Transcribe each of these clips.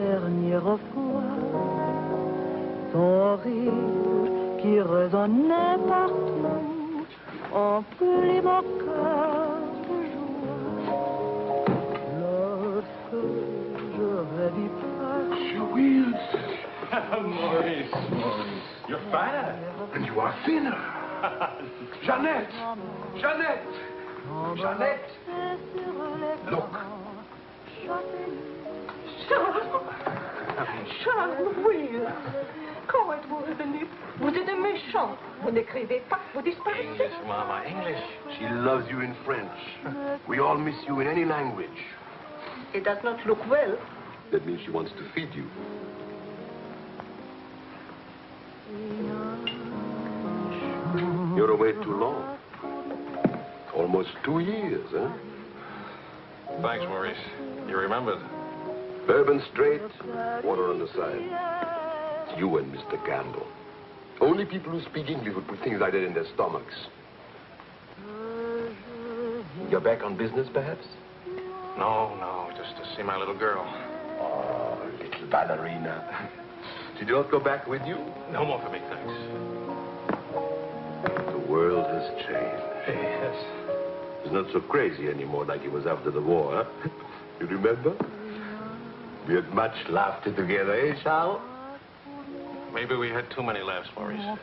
dernière fois, ton rire qui résonnait partout, emplit mon cœur de joie. Lorsque j'aurais dit pas. Louise! Maurice, you're fat. And you are thinner. Jeannette! Jeannette! Jeannette! Look. Charles, oui. Comment êtes-vous revenu? Vous êtes un méchant. Vous n'écrivez pas, vous disparaissez. English, Mama, English. She loves you in French. We all miss you in any language. It does not look well. That means she wants to feed you. You're away too long. Almost 2 years, huh? Thanks, Maurice. You remembered. Bourbon straight, water on the side. You and Mr. Gamble. Only people who speak English would put things like that in their stomachs. You're back on business, perhaps? No, just to see my little girl. Oh, little ballerina. Did you not go back with you? No more for me, thanks. The world has changed. Yes. It's not so crazy anymore like it was after the war, huh? You remember? We had much laughter together, eh, Charles? Maybe we had too many laughs, Maurice.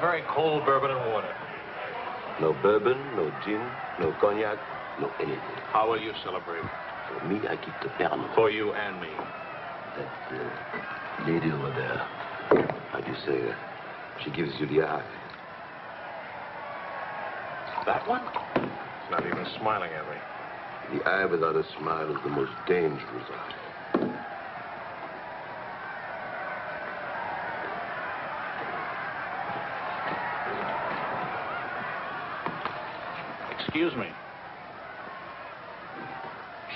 Very cold bourbon and water. No bourbon, no gin, no cognac, no anything. How will you celebrate? For me, I keep the Pernod. For you and me. That lady over there, how do you say, she gives you the eye. That one? It's not even smiling at me. The eye without a smile is the most dangerous eye. Excuse me.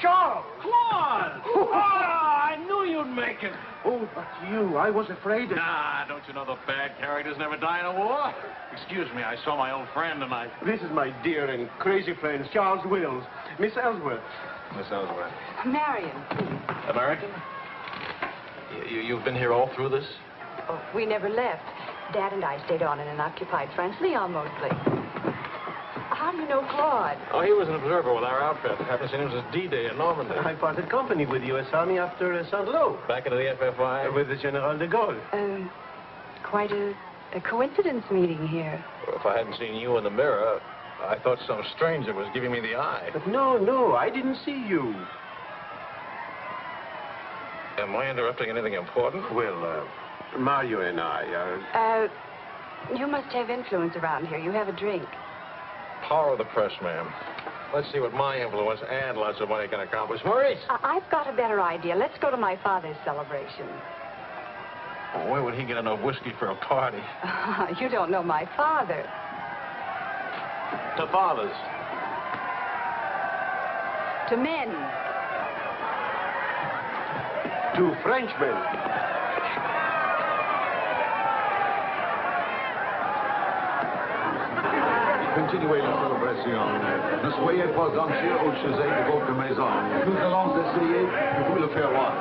Charles! Claude! Oh, I knew you'd make it. Oh, but you, I was afraid that... Nah, don't you know the bad characters never die in a war? Excuse me, I saw my old friend and I... This is my dear and crazy friend, Charles Wills. Miss Ellsworth. Miss Ellsworth. Marion, please. American? You've been here all through this? Oh, we never left. Dad and I stayed on in an occupied French Leon mostly. How do you know Claude? Oh, he was an observer with our outfit. Haven't seen him since D-Day in Normandy. I parted company with U.S. Army after Saint-Lô. Back into the FFI? With the General de Gaulle. Quite a coincidence meeting here. If I hadn't seen you in the mirror, I thought some stranger was giving me the eye. But no, I didn't see you. Am I interrupting anything important? Well, Mario and I are... You must have influence around here. You have a drink. Power of the press, ma'am. Let's see what my influence and lots of money can accomplish. Maurice! I've got a better idea. Let's go to my father's celebration. Oh, where would he get enough whiskey for a party? You don't know my father. To fathers. To men. To Frenchmen. Continuez la célébration. Ne soyez pas anxieux au sujet de votre maison. Nous allons essayer de vous le faire voir.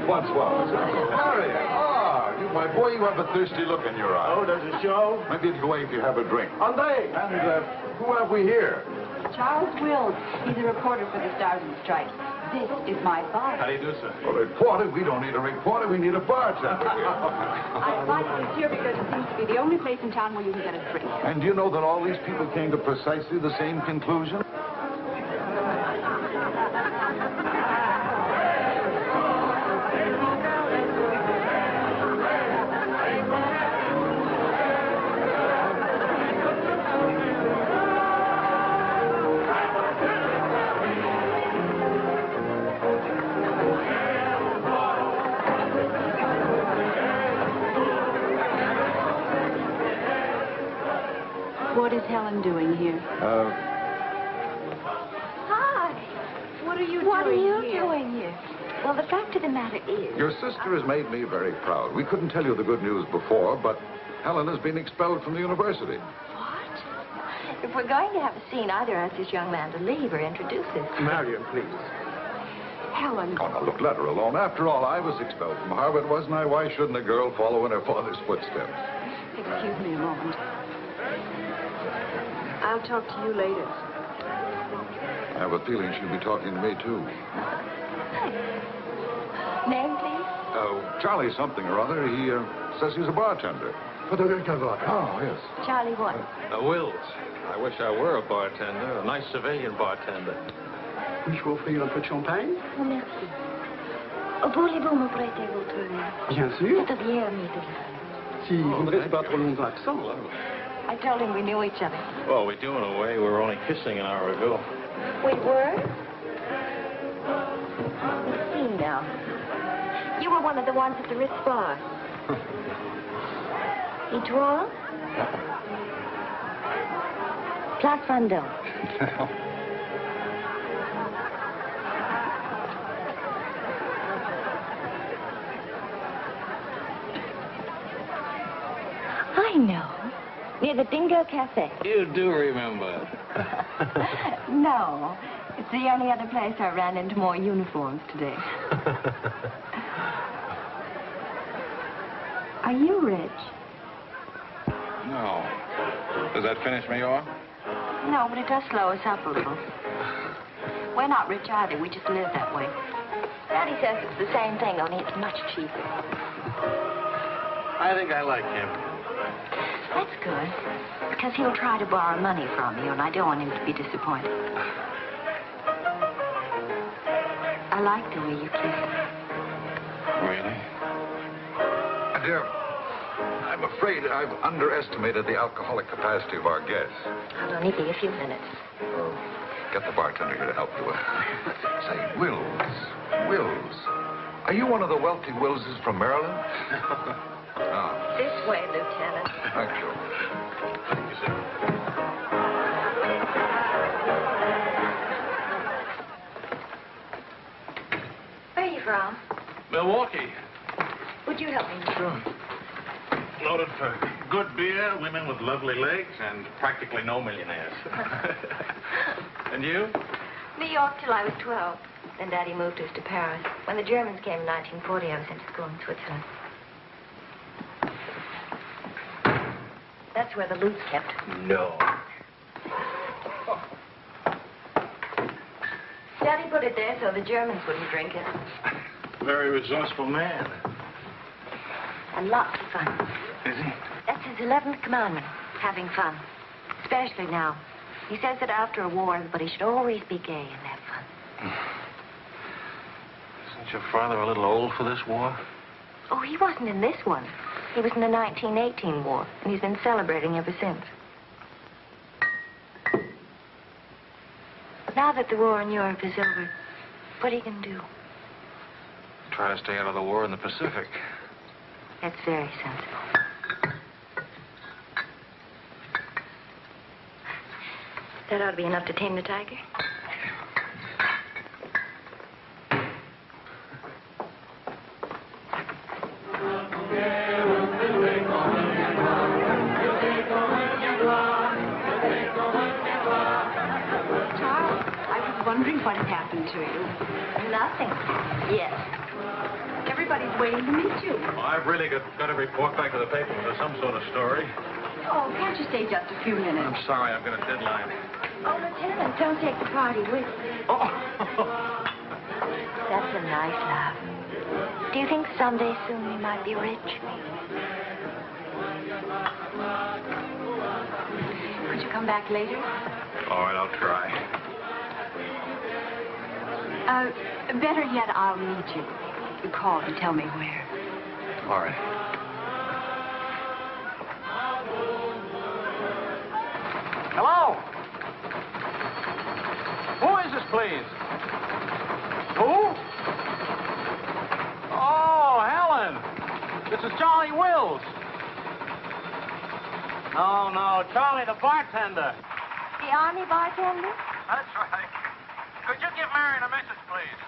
Bonsoir. Harry! You, my boy, you have a thirsty look in your eye. Oh, there's a show? Maybe it's going to have a drink. André! And who have we here? Charles Wills. He's a reporter for the Stars and Stripes. This is my father. How do you do, sir? A reporter? We don't need a reporter. We need a bartender. I invited you here because it seems to be the only place in town where you can get a drink. And do you know that all these people came to precisely the same conclusion? What is Helen doing here? Hi. What are you doing here? Well, the fact of the matter is... Your sister has made me very proud. We couldn't tell you the good news before, but Helen has been expelled from the university. What? If we're going to have a scene, either ask this young man to leave or introduce us. Marion, please. Helen. Oh, now, look, let her alone. After all, I was expelled from Harvard, wasn't I? Why shouldn't a girl follow in her father's footsteps? Excuse me a moment. I'll talk to you later. I have a feeling she'll be talking to me, too. Name, please? Charlie something or other. He says he's a bartender. Oh, yes. Charlie what? Wills. I wish I were a bartender, a nice civilian bartender. Puis-je vous offrir un peu de champagne? Oh, merci. Voulez-vous me prêter votre main? Bien sûr. C'est bien, Mr. Si vous ne restez pas trop longtemps absent. I told him we knew each other. Well, we do in a way. We were only kissing an hour ago. We were? Let's see now. You were one of the ones at the Ritz bar. Et toi? Place Vendôme. I know. Near the Dingo Cafe. You do remember. No. It's the only other place I ran into more uniforms today. Are you rich? No. Does that finish me off? No, but it does slow us up a little. We're not rich either. We just live that way. Daddy says it's the same thing, only it's much cheaper. I think I like him. That's good, because he'll try to borrow money from you, and I don't want him to be disappointed. I like the way you kiss. Really? Dear, I'm afraid I've underestimated the alcoholic capacity of our guests. I'll only be a few minutes. Get the bartender here to help you. Say, Wills. Are you one of the wealthy Willses from Maryland? This way, Lieutenant. Thank you. Thank you, sir. Where are you from? Milwaukee. Would you help me? Sure. Noted for good beer, women with lovely legs, and practically no millionaires. And you? New York till I was 12. Then Daddy moved us to Paris. When the Germans came in 1940, I was sent to school in Switzerland. That's where the loot's kept. No. Daddy put it there so the Germans wouldn't drink it. Very resourceful man. And lots of fun. Is he? That's his 11th commandment, having fun. Especially now. He says that after a war, everybody should always be gay and have fun. Isn't your father a little old for this war? Oh, he wasn't in this one. He was in the 1918 war, and he's been celebrating ever since. Now that the war in Europe is over, what are you going to do? Try to stay out of the war in the Pacific. That's very sensible. That ought to be enough to tame the tiger. Wondering what had happened to you. Nothing. Yes. Everybody's waiting to meet you. Well, I've really got to report back to the paper for some sort of story. Oh, can't you stay just a few minutes? I'm sorry, I've got a deadline. Oh, Lieutenant, don't take the party with you. Oh. That's a nice laugh. Do you think someday soon we might be rich? Could you come back later? All right, I'll try. Better yet, I'll meet you. You call and tell me where. All right. Hello? Who is this, please? Who? Oh, Helen. This is Charlie Wills. No, Charlie, the bartender. The Army bartender? That's right. Could you give Marion a message, please?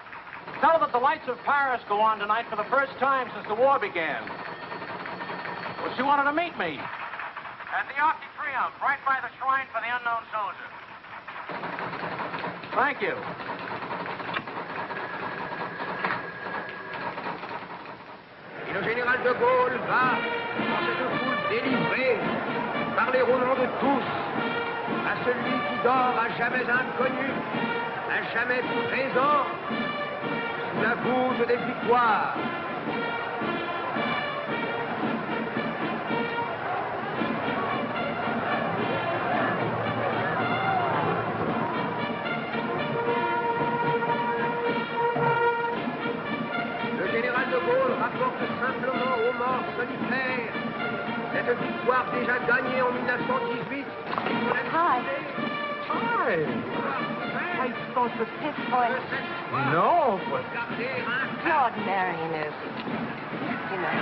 Tell her that the lights of Paris go on tonight for the first time since the war began. Well, she wanted to meet me. At the Arc de Triomphe, right by the shrine for the unknown soldier. Thank you. Et le général de Gaulle va, dans cette foule délivrée, parler au nom de tous, à celui qui dort à jamais inconnu, à jamais présent, sous la voûte des victoires. Le général de Gaulle rapporte simplement aux morts solitaires cette victoire déjà gagnée en 1918. Hi. Hi. I thought the fifth point. No, but... Claude Marion is, you know.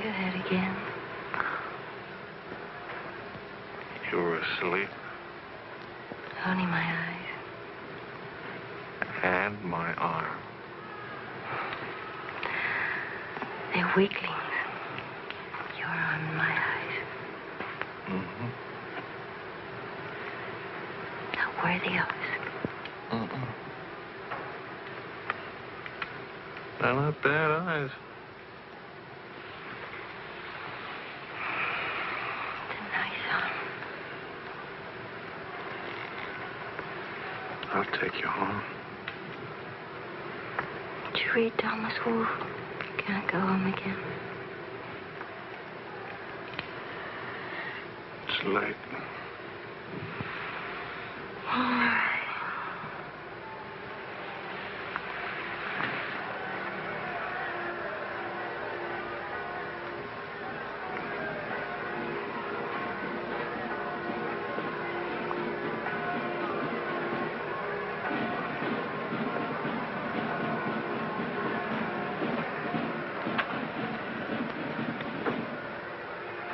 Do that again. You were asleep. Only my eyes. And my arm. They're weaklings. You're on my eyes. Mm-hmm. Not worthy of us. Mm-mm. They're not bad eyes. It's a nice arm. I'll take you home. Did you read Thomas Wolfe? Can't go home again. It's late. All right.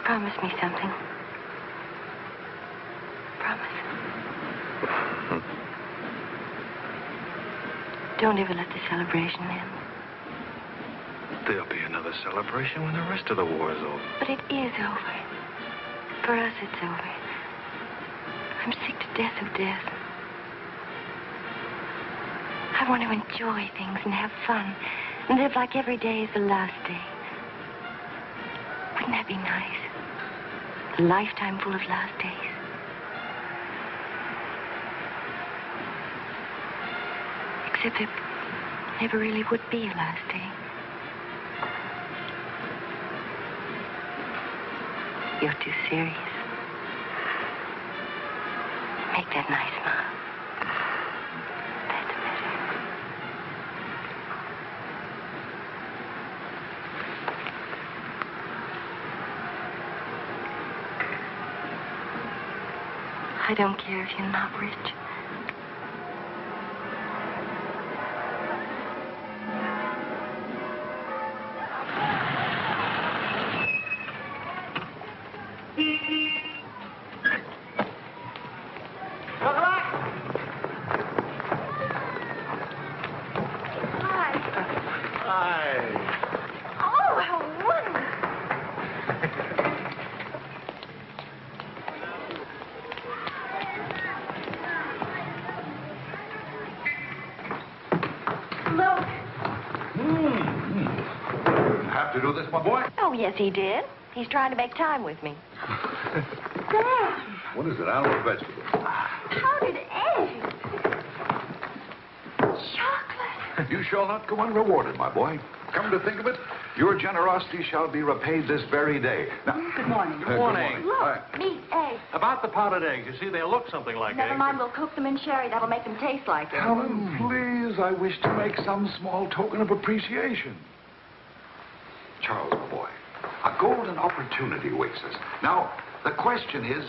Promise me something. Promise. Don't ever let the celebration end. There'll be another celebration when the rest of the war is over. But it is over. For us, it's over. I'm sick to death of death. I want to enjoy things and have fun and live like every day is the last day. Wouldn't that be nice? A lifetime full of last days. Except there never really would be a last day. You're too serious. Make that nice smile. That's better. I don't care if you're not rich. To do this, my boy? Oh, yes, he did. He's trying to make time with me. Sam! What is it, animal or vegetable? How did Ed? Chocolate. You shall not go unrewarded, my boy. Come to think of it, your generosity shall be repaid this very day. Now, Good morning. good morning. Look, meat, eggs. About the powdered eggs, you see, they look something like Never eggs. mind, we'll cook them in sherry. That'll make them taste like it. Helen, please, I wish to make some small token of appreciation. Charles, my boy, a golden opportunity awaits us. Now, the question is,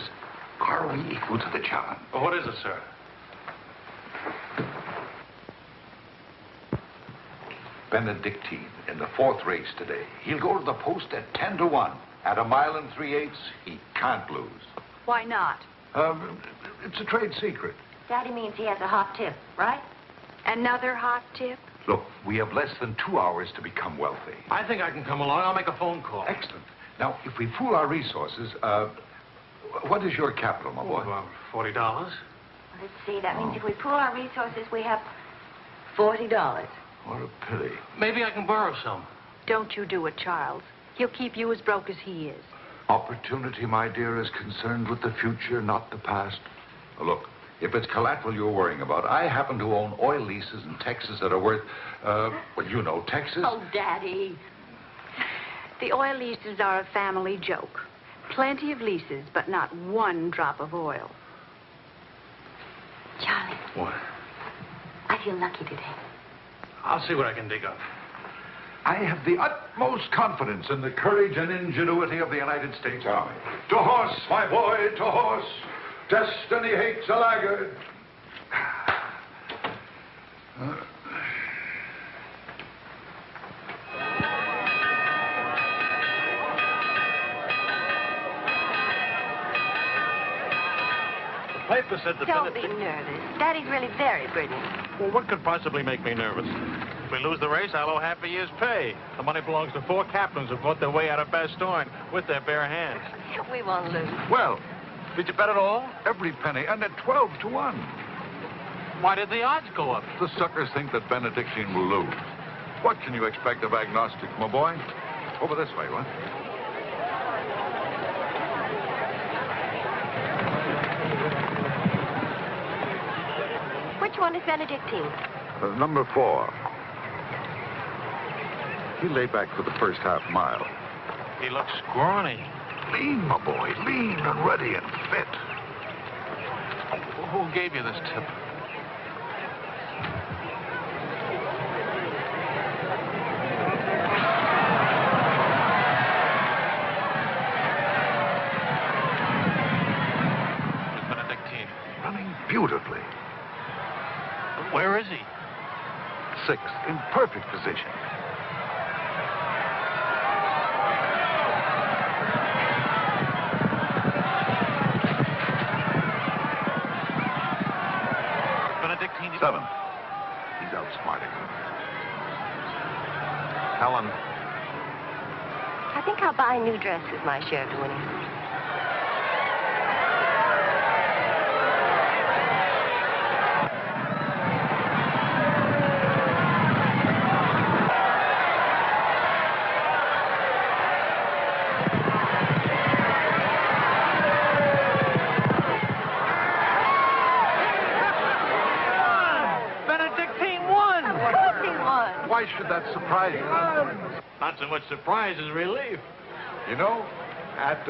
are we equal to the challenge? Well, what is it, sir? Benedictine in the fourth race today. He'll go to the post at 10 to 1. At 1 3/8, he can't lose. Why not? It's a trade secret. Daddy means he has a hot tip, right? Another hot tip? Look, we have less than 2 hours to become wealthy. I think I can come along. I'll make a phone call. Excellent. Now, if we pool our resources, what is your capital, my boy? About $40. Let's see. That means if we pool our resources, we have $40. What a pity. Maybe I can borrow some. Don't you do it, Charles. He'll keep you as broke as he is. Opportunity, my dear, is concerned with the future, not the past. Look, if it's collateral you're worrying about, I happen to own oil leases in Texas that are worth, well, you know, Texas. Oh, Daddy. The oil leases are a family joke. Plenty of leases, but not one drop of oil. Charlie, What? I feel lucky today. I'll see what I can dig up. I have the utmost confidence in the courage and ingenuity of the United States Army. To horse, my boy, to horse. Destiny hates a laggard. The paper said the Don't be nervous. Daddy's really very brilliant. Well, what could possibly make me nervous? If we lose the race, I'll owe half a year's pay. The money belongs to 4 captains who fought their way out of Bastogne with their bare hands. We won't lose. Well, Did you bet it all? every penny, and at 12 to 1. Why did the odds go up? The suckers think that Benedictine will lose. What can you expect of agnostics, my boy? Over this way, what? Which one is Benedictine? Number 4. He lay back for the first half mile. He looks scrawny. Lean, my boy, lean and ready and fit. Who gave you this tip? Miss Benedictine. Running beautifully. Where is he? 6th, in perfect position. Benedictine. 7th. He's outsmarting him. Helen. I think I'll buy a new dress with my share to winning. why should that surprise you? Not so much surprise as relief. You know, at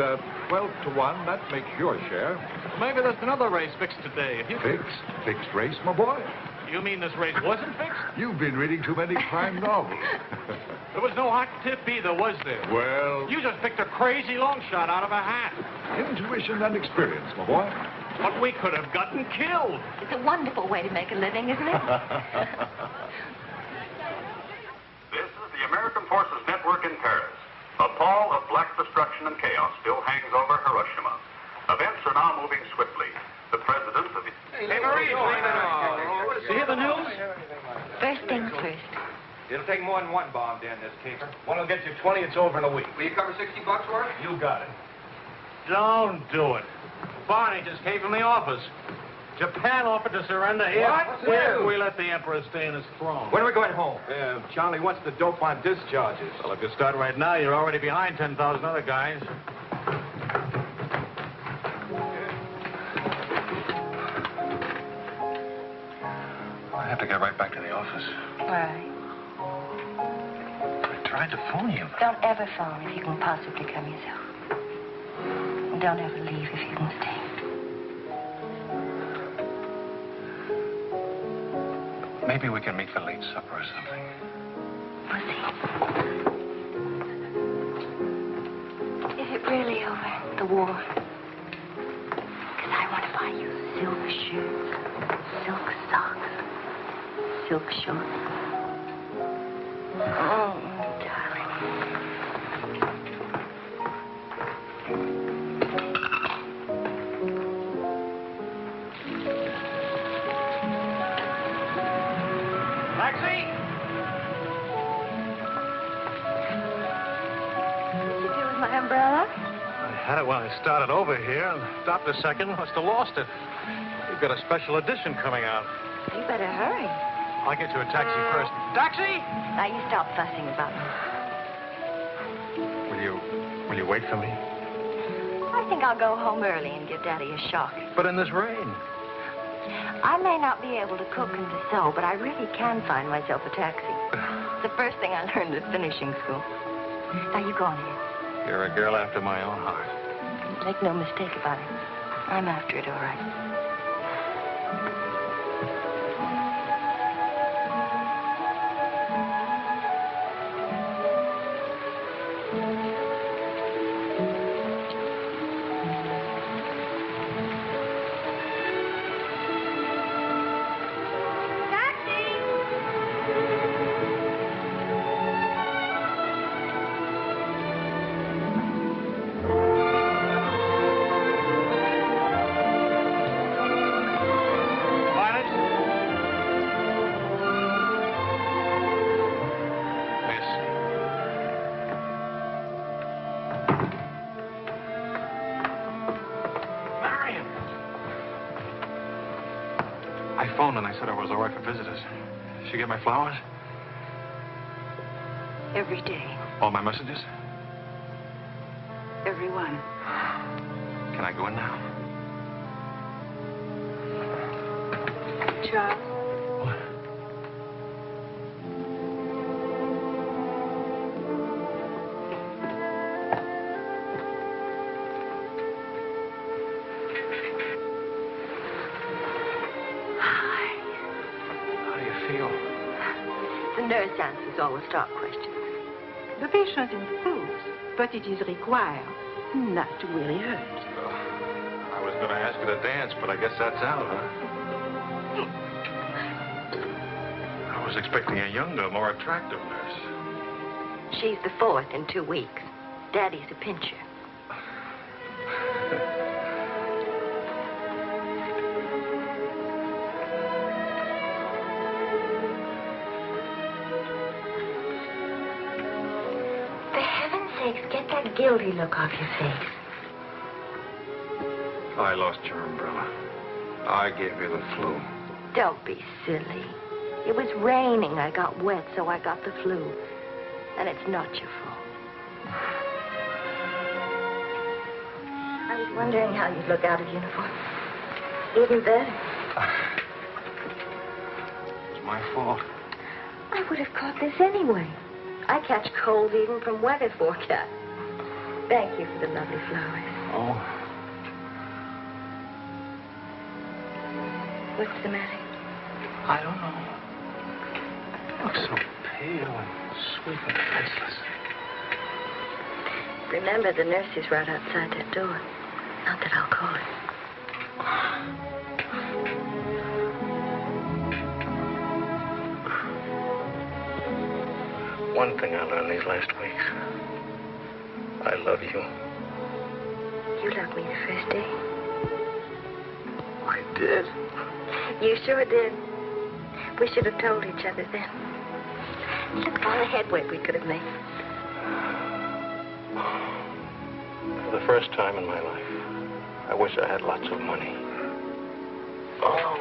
12 to 1, that makes your share. Maybe there's another race fixed today. If you Fixed? Fixed race, my boy? You mean this race wasn't fixed? You've been reading too many crime novels. There was no hot tip either, was there? Well, You just picked a crazy long shot out of a hat. intuition and experience, my boy. But we could have gotten killed. It's a wonderful way to make a living, isn't it? This is the American Forces Network in Paris. A pall of black destruction and chaos still hangs over Hiroshima. Events are now moving swiftly. The president of the... Hey, Marie, You hear the news? First things first. It'll take more than one bomb down this caper. One will get you 20. It's over in a week. Will you cover $60 for it? You got it. Don't do it. Barney just came from the office. Japan offered to surrender here. What? If we let the Emperor stay in his throne. When are we going home? Charlie wants the dope on discharges. Well, if you start right now, you're already behind 10,000 other guys. I have to get right back to the office. Why? I tried to phone you. Don't ever phone if you can possibly come yourself. And don't ever leave if you can stay. Maybe we can meet for late supper or something. We'll see. Is it really over, the war? Because I want to buy you silk shirts, silk socks, silk shorts. Oh, darling. Taxi! What did you do with my umbrella? I had it when I started over here and stopped a second. Must have lost it. We've got a special edition coming out. You better hurry. I'll get you a taxi first. Taxi! Now, you stop fussing about me. Will you wait for me? I think I'll go home early and give Daddy a shock. But in this rain. I may not be able to cook and to sew, but I really can find myself a taxi. It's the first thing I learned at finishing school. Now, you go on ahead. You're a girl after my own heart. Make no mistake about it. I'm after it, all right. I phoned and I said I was all right for visitors. Did she get my flowers? Every day, All my messages? every one. Can I go in now? Charles, What? How do you feel? The nurse answers all the stock questions. The patient improves, but it is required not to really hurt. I was going to ask her to dance, but I guess that's out, huh? I was expecting a younger, more attractive nurse. She's the fourth in 2 weeks. Daddy's a pincher. For heaven's sakes, get that guilty look off your face. I lost your umbrella. I gave you the flu. Don't be silly. It was raining. I got wet, so I got the flu. And it's not your fault. I was wondering how you'd look out of uniform. Even better. It's my fault. I would have caught this anyway. I catch colds even from weather forecast. Thank you for the lovely flowers. Oh. What's the matter? I don't know. You look so pale and sweet and faceless. Remember, the nurse is right outside that door. Not that I'll call her. One thing I learned these last weeks. I love you. You loved me the first day. I did. You sure did. We should have told each other then. Look at all the headway we could have made. For the first time in my life, I wish I had lots of money. Oh,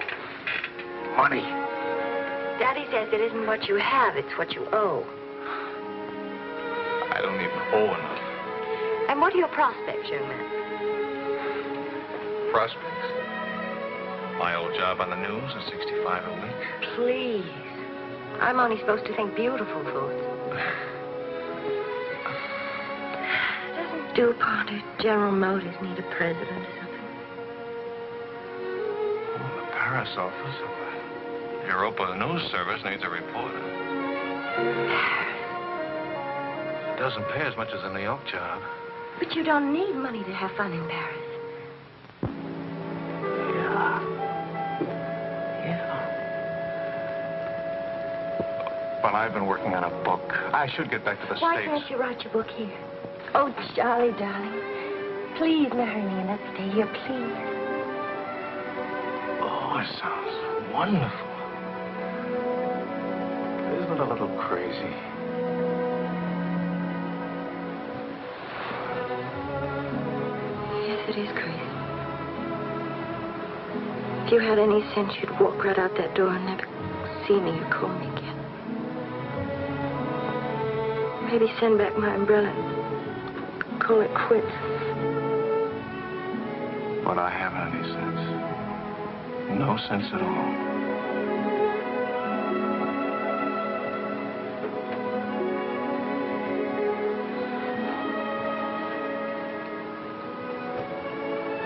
money. Daddy says it isn't what you have, it's what you owe. I don't even owe enough. And what are your prospects, young man? Prospects? My old job on the news at $65 a week. Please. I'm only supposed to think beautiful thoughts. Doesn't DuPont or General Motors need a president or something? Oh, the Paris office of the Europa News Service needs a reporter. It doesn't pay as much as a New York job. But you don't need money to have fun in Paris. But I've been working on a book. I should get back to the Why States. can't you write your book here? Oh, Charlie, darling. Please marry me and let's stay here, please. Oh, it sounds wonderful. Isn't it a little crazy? Yes, it is crazy. If you had any sense, you'd walk right out that door and never see me or call me again. Maybe send back my umbrella and call it quits. But I haven't any sense. No sense at all.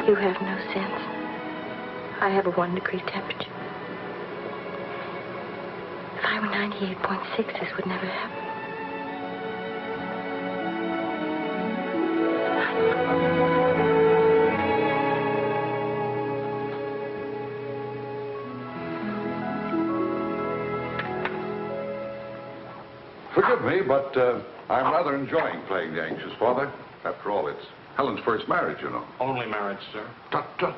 You have no sense. I have a 1 degree temperature. If I were 98.6, this would never happen. Forgive me, but I'm rather enjoying playing the anxious father. After all, it's Helen's first marriage, you know. Only marriage, sir. Tut, tut.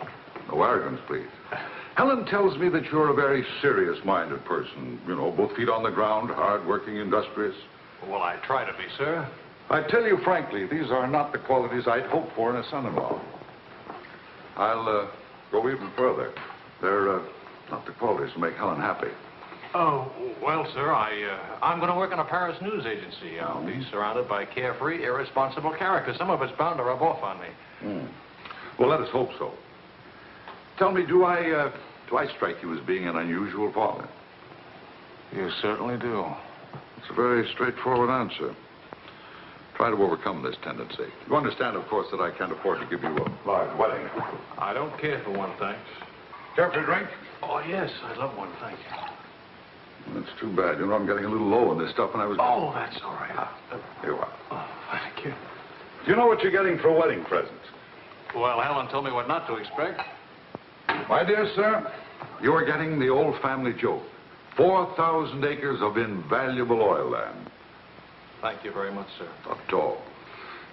No arrogance, please. Helen tells me that you're a very serious-minded person. You know, both feet on the ground, hard-working, industrious. Well, I try to be, sir. I tell you frankly, these are not the qualities I'd hope for in a son-in-law. I'll go even further. They're not the qualities to make Helen happy. Oh, well, sir, I'm going to work in a Paris news agency. I'll be surrounded by carefree, irresponsible characters. Some of it's bound to rub off on me. Well, let us hope so. Tell me, do I strike you as being an unusual father? You certainly do. It's a very straightforward answer. Try to overcome this tendency. You understand, of course, that I can't afford to give you a large wedding. I don't care for one, thanks. Care for a drink? Oh, yes, I'd love one, thank you. That's too bad. You know, I'm getting a little low on this stuff, and I was... Oh, that's all right. Here you are. Oh, thank you. Do you know what you're getting for a wedding present? Well, Helen told me what not to expect. My dear sir, you are getting the old family joke. 4,000 acres of invaluable oil land. Thank you very much, sir. Not at all.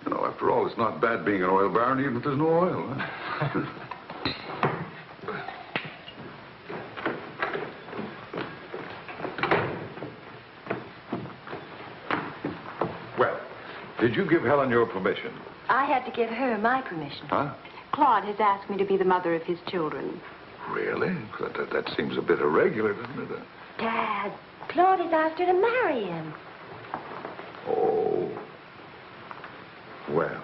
You know, after all, it's not bad being an oil baron, even if there's no oil. Huh? Well, did you give Helen your permission? I had to give her my permission. Huh? Claude has asked me to be the mother of his children. Really? That seems a bit irregular, doesn't it? Dad, Claude has asked her to marry him. Oh. Well.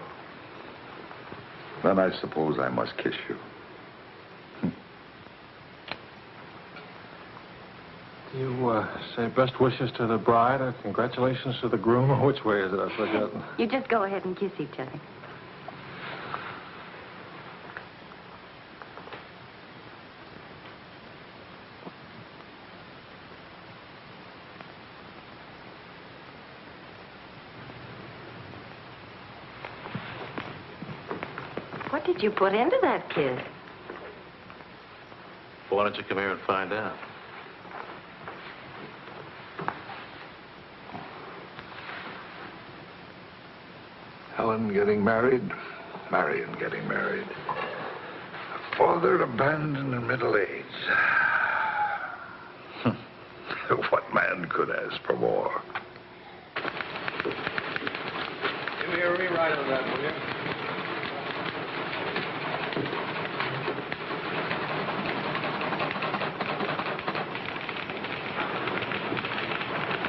Then I suppose I must kiss you. You say best wishes to the bride or congratulations to the groom, or which way is it? I've forgotten. You just go ahead and kiss each other. What did you put into that kiss? Well, why don't you come here and find out? Helen getting married, Marion getting married. A father abandoned in middle age. What man could ask for more? Give me a rewrite of that, will you?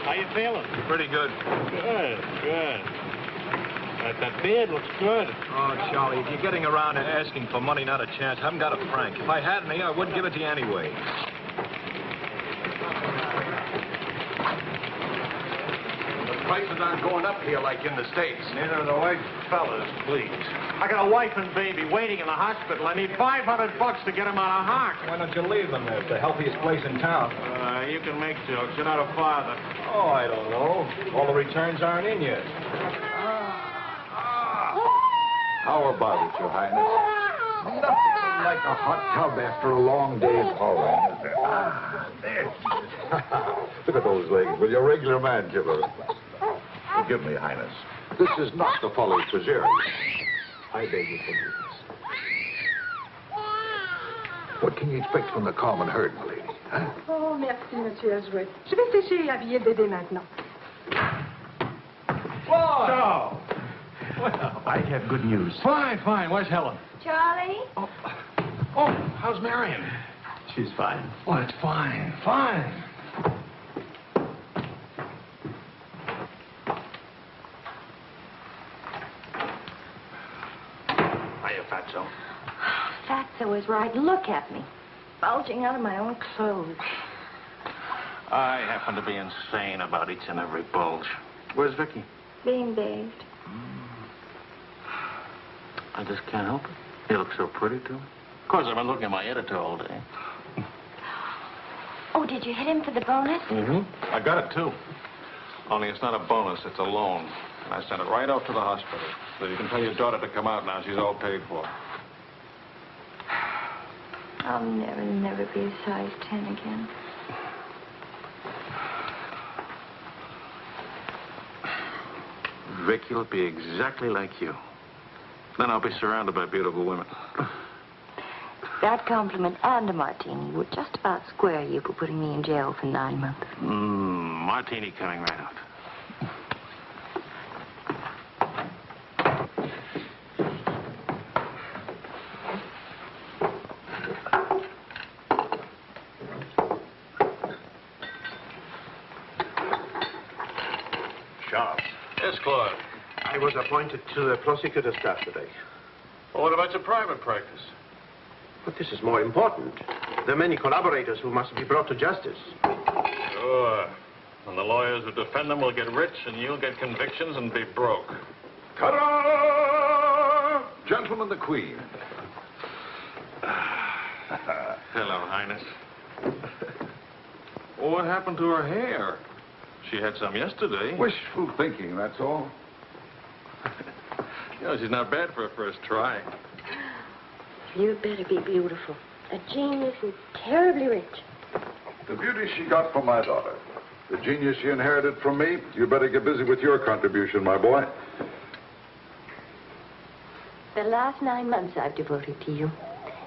How you feeling? Pretty good. Good, good. That beard looks good. Oh, Charlie, if you're getting around to asking for money, not a chance. I haven't got a franc. If I had any, I wouldn't give it to you anyway. The prices aren't going up here like in the States. Neither are the white fellas, please. I got a wife and baby waiting in the hospital. I need $500 to get them out of Hawk. Why don't you leave them there? It's the healthiest place in town. You can make jokes. You're not a father. Oh, I don't know. All the returns aren't in yet. How about it, Your Highness? Nothing like a hot tub after a long day of hauling, is there? Ah, there. Look at those legs. Will you, regular man killer? Forgive me, Highness. This is not the Folly Treasury. I beg your forgiveness. What can you expect from the common herd, my lady? Huh? Oh, merci, Monsieur Azuet. Je vais sécher et habiller le bébé maintenant. Whoa! Well, I have good news. Fine, fine. Where's Helen? Charlie? Oh, how's Marion? She's fine. Oh, it's fine, fine. Hiya, Fatso. Fatso is right. Look at me. Bulging out of my own clothes. I happen to be insane about each and every bulge. Where's Vicky? Being bathed. I just can't help it. You look so pretty, too. Of course, I've been looking at my editor all day. Oh, did you hit him for the bonus? Mm-hmm. I got it, too. Only it's not a bonus, it's a loan. And I sent it right out to the hospital. So you can tell your daughter to come out now. She's all paid for. I'll never be a size 10 again. Vicky will be exactly like you. Then I'll be surrounded by beautiful women. That compliment and a martini would just about square you for putting me in jail for 9 months. Martini coming right out. Charles. Yes, Claude. I was appointed to the prosecutor's staff today. Well, what about your private practice? But this is more important. There are many collaborators who must be brought to justice. Sure. And the lawyers who defend them will get rich, and you'll get convictions and be broke. Ta-da! Gentlemen, the Queen. Hello, Highness. Well, what happened to her hair? She had some yesterday. Wishful thinking, that's all. You know, she's not bad for a first try. You'd better be beautiful. A genius and terribly rich. The beauty she got from my daughter. The genius she inherited from me. You better get busy with your contribution, my boy. The last 9 months I've devoted to you.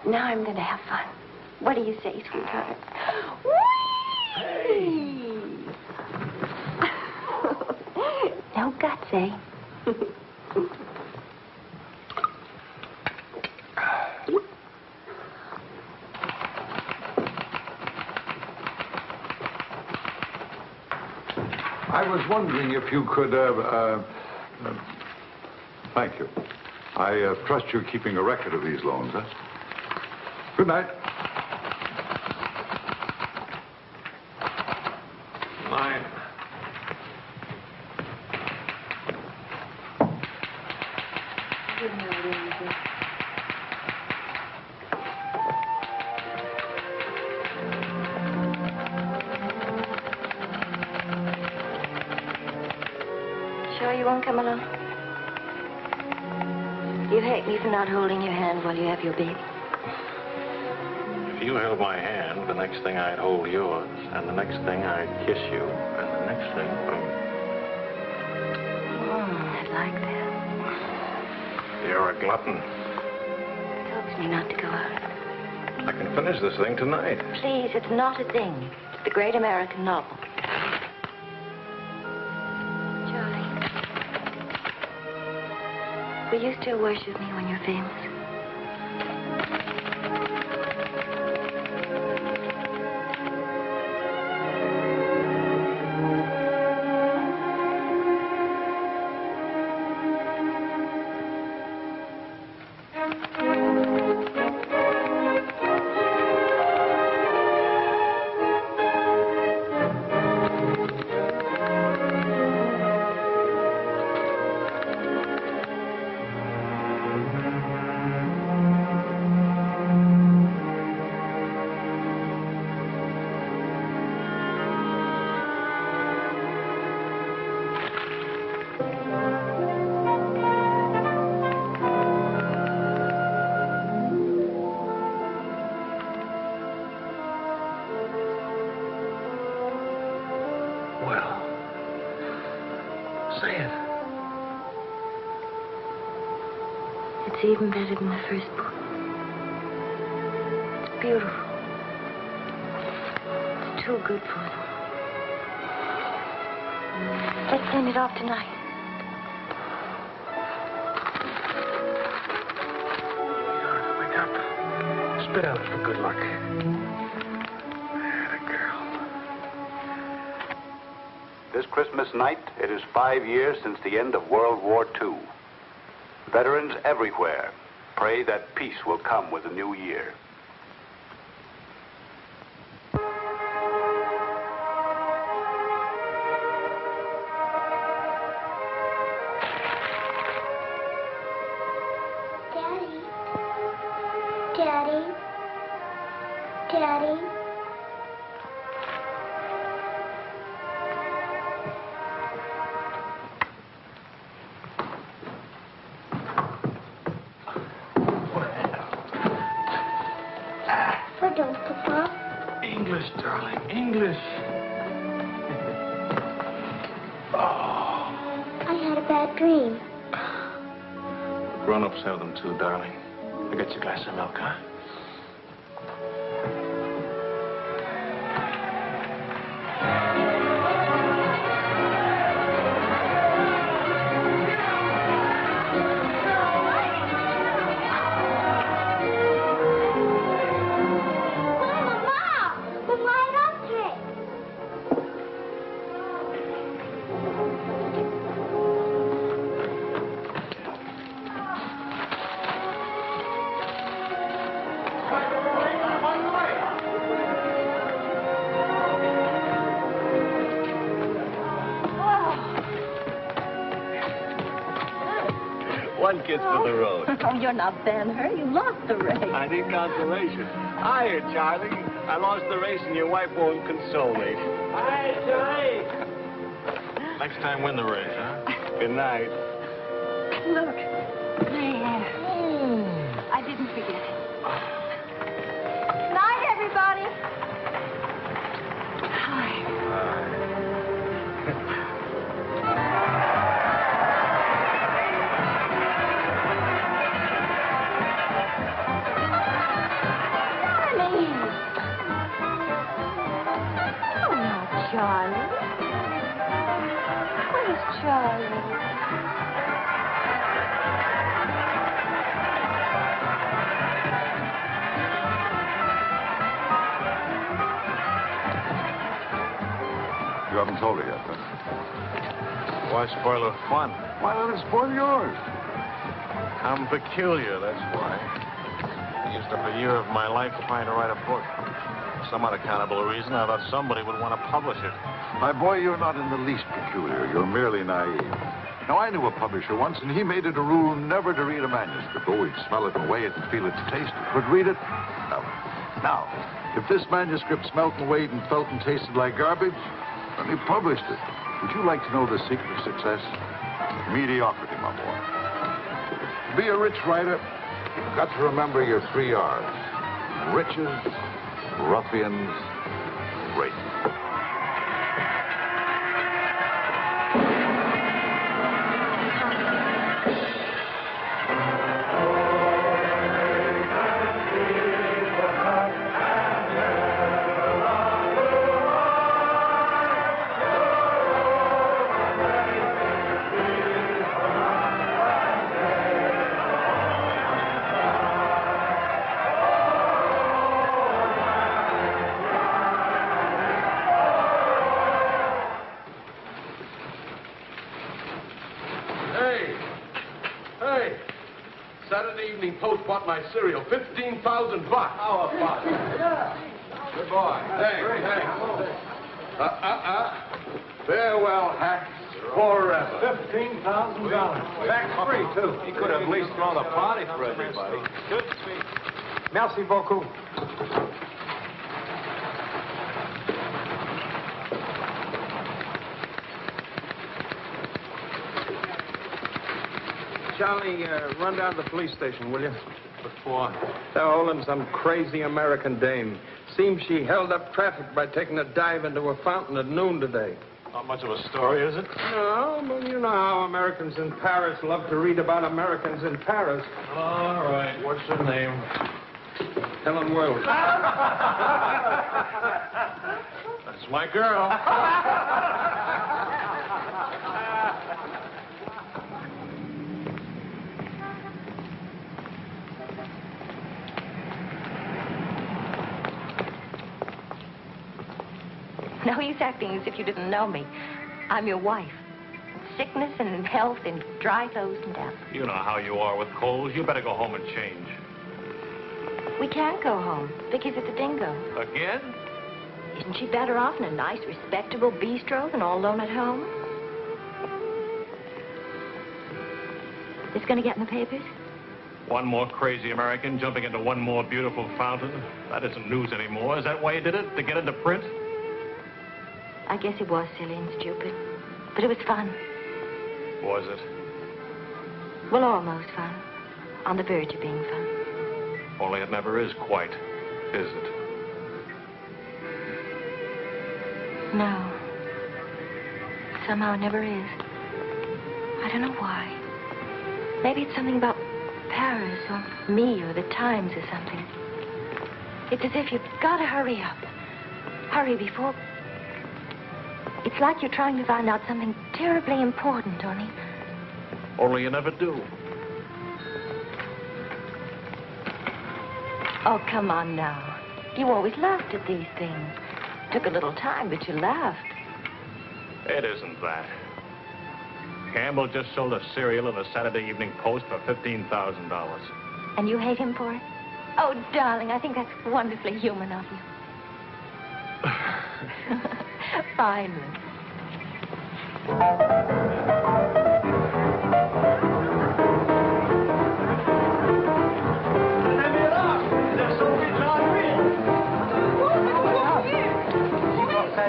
Now I'm going to have fun. What do you say, sweetheart? Whee! No guts, eh? I was wondering if you could, thank you. I trust you're keeping a record of these loans, huh? Good night. You know it easy. Sure you won't come along? You hate me for not holding your hand while you have your baby. If you held my hand, the next thing I'd hold yours, and the next thing I'd kiss you, and the next thing... I'd like that. You're a glutton. It helps me not to go out. I can finish this thing tonight. Please, it's not a thing. It's the great American novel. Charlie, will you still worship me when you're famous? It's even better than the first book. It's beautiful. It's too good for them. Let's send it off tonight. Wake up. Spit out for good luck. That girl. This Christmas night, it is 5 years since the end of World War II. Veterans everywhere pray that peace will come with the new year. Daddy. Daddy. Daddy. Pardon, Papa. English, darling, English. I had a bad dream. Grown-ups have them too, darling. I get you a glass of milk, huh? One kiss for the road. Oh, you're not Ben-Hur. You lost the race. I need consolation. Hiya, Charlie. I lost the race and your wife won't console me. Hi, Charlie. Next time, win the race, huh? Good night. Look. There. I didn't forget it. Night, everybody. Hi. Charlie. Where's Charlie? You haven't told her yet, huh? Why spoil her fun? Why let it spoil yours? I'm peculiar, that's why. I used up a year of my life trying to write a book. For some unaccountable reason, I thought somebody would want to publish it. My boy, you're not in the least peculiar. You're merely naive. Now, I knew a publisher once, and he made it a rule never to read a manuscript. Oh, he'd smell it and weigh it and feel its taste, but read it, no. Now, if this manuscript smelt and weighed and felt and tasted like garbage, then he published it. Would you like to know the secret of success? Mediocrity, my boy. To be a rich writer, you've got to remember your 3 R's. Riches, ruffians, rape. Post bought my cereal, $15,000. How about it? Yeah. Good boy. Hey. Farewell, hacks, forever. $15,000. Tax-free, too. He could have at least thrown a party for everybody. Good speech. Merci beaucoup. Charlie, run down to the police station, will you? What for? They're holding some crazy American dame. Seems she held up traffic by taking a dive into a fountain at noon today. Not much of a story, is it? No, but you know how Americans in Paris love to read about Americans in Paris. All right. What's her name? Helen Wells. That's my girl. No use acting as if you didn't know me. I'm your wife. In sickness and in health, in dry clothes and death. You know how you are with colds. You better go home and change. We can't go home. Vicky's at the Dingo. Again? Isn't she better off in a nice, respectable bistro than all alone at home? It's going to get in the papers? One more crazy American jumping into one more beautiful fountain. That isn't news anymore. Is that why you did it? To get into print? I guess it was silly and stupid. But it was fun. Was it? Well, almost fun. On the verge of being fun. Only it never is quite, is it? No. Somehow it never is. I don't know why. Maybe it's something about Paris or me or the Times or something. It's as if you've got to hurry up. Hurry before... It's like you're trying to find out something terribly important, Tony. Only you never do. Oh, come on now. You always laughed at these things. Took a little time, but you laughed. It isn't that. Campbell just sold a cereal in the Saturday Evening Post for $15,000. And you hate him for it? Oh, darling, I think that's wonderfully human of you. Finally.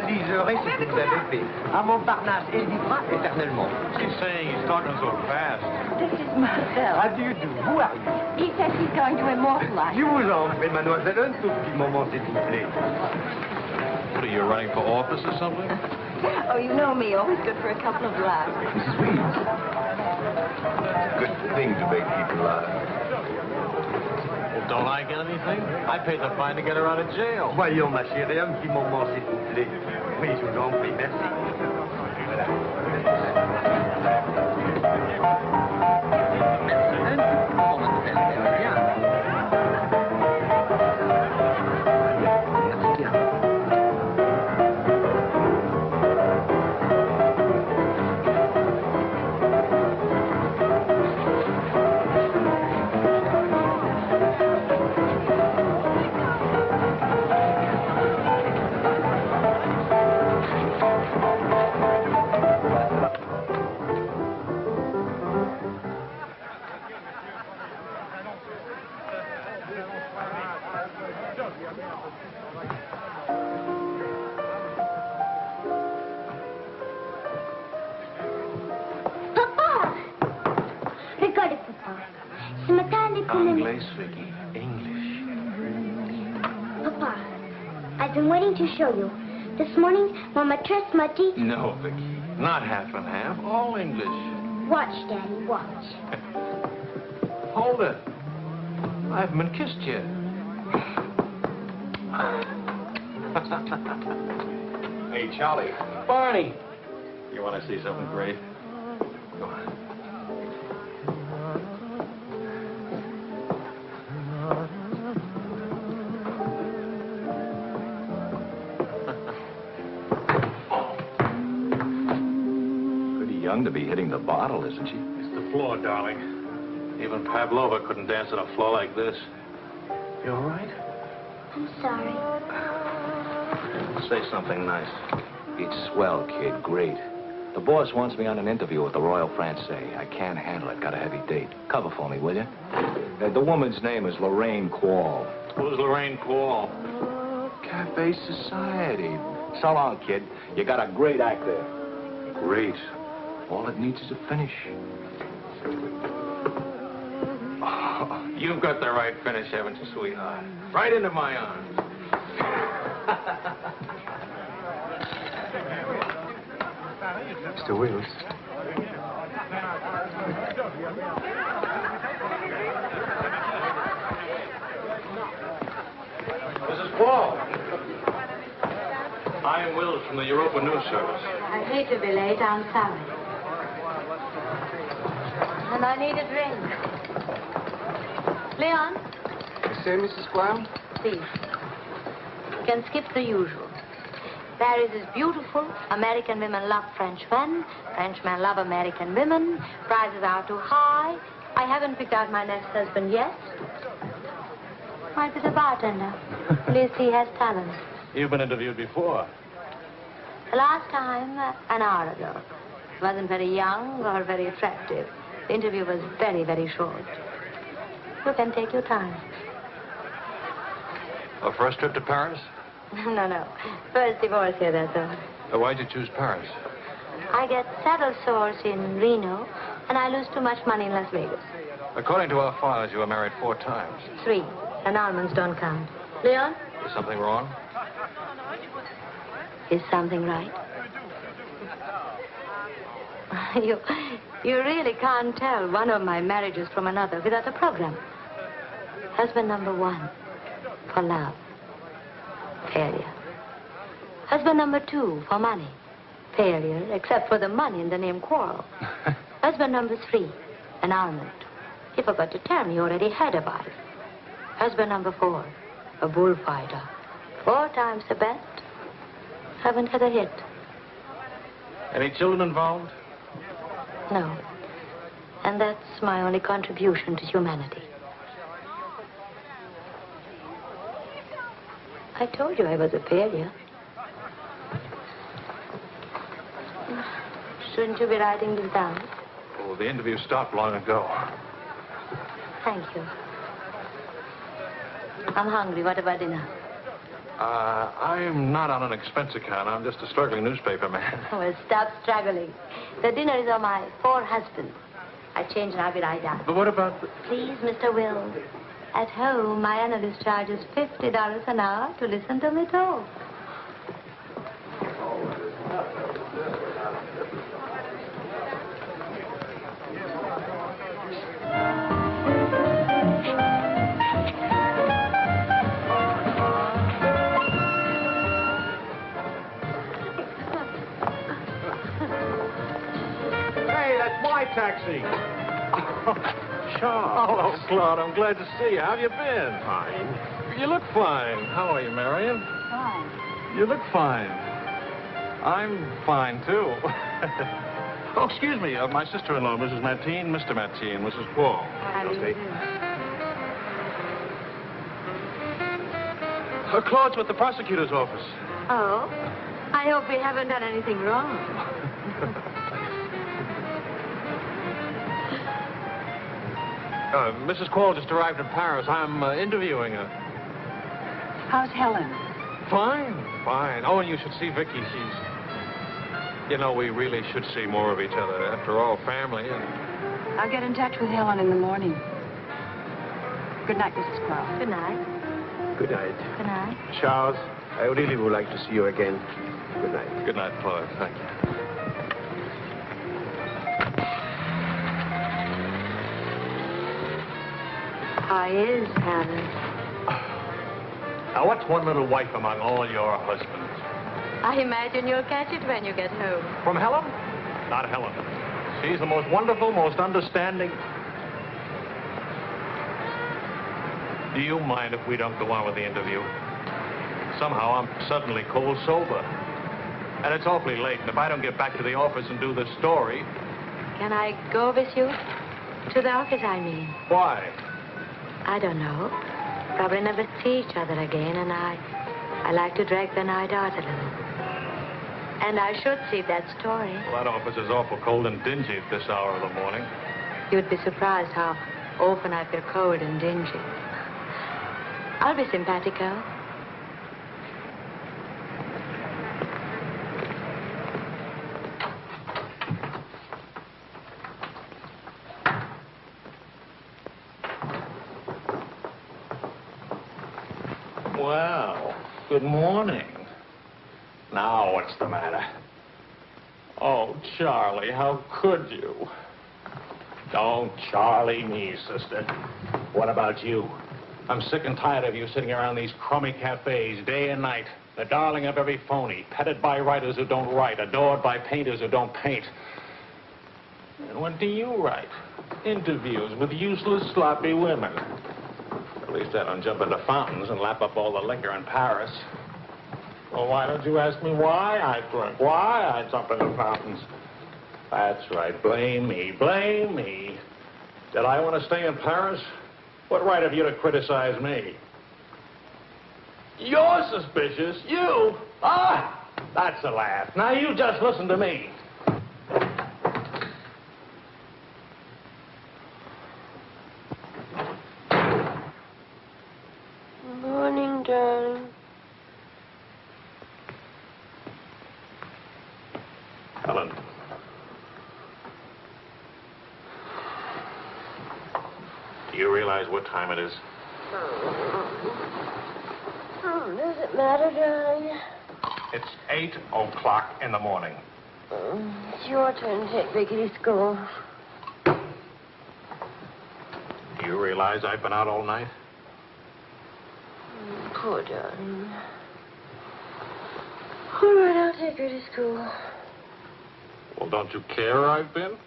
Liserez ce que vous avez fait. À Montparnasse, elle vivra éternellement. She's saying he's talking so fast. This is Marcel. How do you do? Who are you? He says he's going to immortalize. Je vous en prie, mademoiselle, un tout petit moment, s'il vous plaît. What, are you running for office or something? Oh, you know me, always good for a couple of laughs. Mrs. Reeves. It's a good thing to make people laugh. Well, don't I get anything? I paid the fine to get her out of jail. Voyons, ma chérie, un petit moment, s'il vous plaît. Oui, je vous en prie, merci. Voilà. Un petit moment, mademoiselle, bien. Anglais, Vicky. English. Papa, I've been waiting to show you. This morning, when Maîtresse m'a dit... No, Vicky. Not half and half. All English. Watch, Daddy, watch. Hold it. I haven't been kissed yet. Hey, Charlie. Barney. You want to see something great? Go on. Pretty young to be hitting the bottle, isn't she? It's the floor, darling. Even Pavlova couldn't dance on a floor like this. You all right? I'm sorry. Say something nice. It's swell, kid. Great. The boss wants me on an interview with the Royal Francais. I can't handle it. Got a heavy date. Cover for me, will you? The woman's name is Lorraine Quall. Who's Lorraine Quall? Cafe Society. So long, kid. You got a great act there. Great. All it needs is a finish. Oh, you've got the right finish, haven't you, sweetheart? Right into my arms. Mr. Wills. Mrs. Quall. I am Wills from the Europa News Service. I hate to be late. I'm sorry. And I need a drink. Leon? You say, Mrs. Quall? Please. You can skip the usual. Paris is beautiful. American women love Frenchmen. Frenchmen love American women. Prices are too high. I haven't picked out my next husband yet. Might be the bartender. At least he has talent. You've been interviewed before. The last time, an hour ago. He wasn't very young or very attractive. The interview was very, very short. You can take your time. A first trip to Paris? No. First divorce here, that's all. Why'd you choose Paris? I get saddle sores in Reno, and I lose too much money in Las Vegas. According to our files, you were married 4 times. 3. And almonds don't count. Leon? Is something wrong? Is something right? You really can't tell one of my marriages from another without a program. Husband number 1, for love. Failure. Husband number 2, for money. Failure, except for the money in the name Quarrel. Husband number 3, an almond. He forgot to tell me he already had a wife. Husband number 4, a bullfighter. 4 times the bet. Haven't had a hit. Any children involved? No. And that's my only contribution to humanity. I told you I was a failure. Shouldn't you be writing this down? Oh, the interview stopped long ago. Thank you. I'm hungry. What about dinner? I'm not on an expense account. I'm just a struggling newspaper man. Well, stop struggling. The dinner is on my 4 husbands. I change and I'll be right down. But what about... Please, Mr. Wills. At home, my analyst charges $50 an hour to listen to me talk. Hey, that's my taxi. Charles. Hello, Claude. I'm glad to see you. How have you been? Fine. You look fine. How are you, Marion? Fine. You look fine. I'm fine, too. Oh, excuse me. My sister-in-law, Mrs. Mateen, Mr. Mateen, Mrs. Paul. How do you do? Claude's with the prosecutor's office. Oh? I hope we haven't done anything wrong. Mrs. Quall just arrived in Paris. I'm interviewing her. How's Helen? Fine, fine. Oh, and you should see Vicky. She's... You know, we really should see more of each other. After all, family and... I'll get in touch with Helen in the morning. Good night, Mrs. Crowe. Good night. Good night. Good night. Charles, I really would like to see you again. Good night. Good night, Claude. Thank you. How is Helen? Now, what's one little wife among all your husbands? I imagine you'll catch it when you get home. From Helen? Not Helen. She's the most wonderful, most understanding. Do you mind if we don't go on with the interview? Somehow I'm suddenly cold sober. And it's awfully late, and if I don't get back to the office and do the story... Can I go with you? To the office, I mean. Why? I don't know. Probably never see each other again, and I like to drag the night out a little. And I should see that story. Well, that office is awful cold and dingy at this hour of the morning. You'd be surprised how often I feel cold and dingy. I'll be simpatico. Well, good morning. Now, what's the matter? Oh, Charlie, how could you? Don't Charlie me, sister. What about you? I'm sick and tired of you sitting around these crummy cafes day and night, the darling of every phony, petted by writers who don't write, adored by painters who don't paint. And what do you write? Interviews with useless, sloppy women. At least I don't jump into fountains and lap up all the liquor in Paris. Well, why don't you ask me why I drink? Why I jump into fountains? That's right. Blame me. Blame me. Did I want to stay in Paris? What right have you to criticize me? You're suspicious. You? Ah! That's a laugh. Now you just listen to me. Morning, darling. Helen. Do you realize what time it is? Does it matter, darling? It's 8 o'clock in the morning. It's your turn to take Vicky to school. Do you realize I've been out all night? Poor darling. All right, I'll take her to school. Well, don't you care where I've been?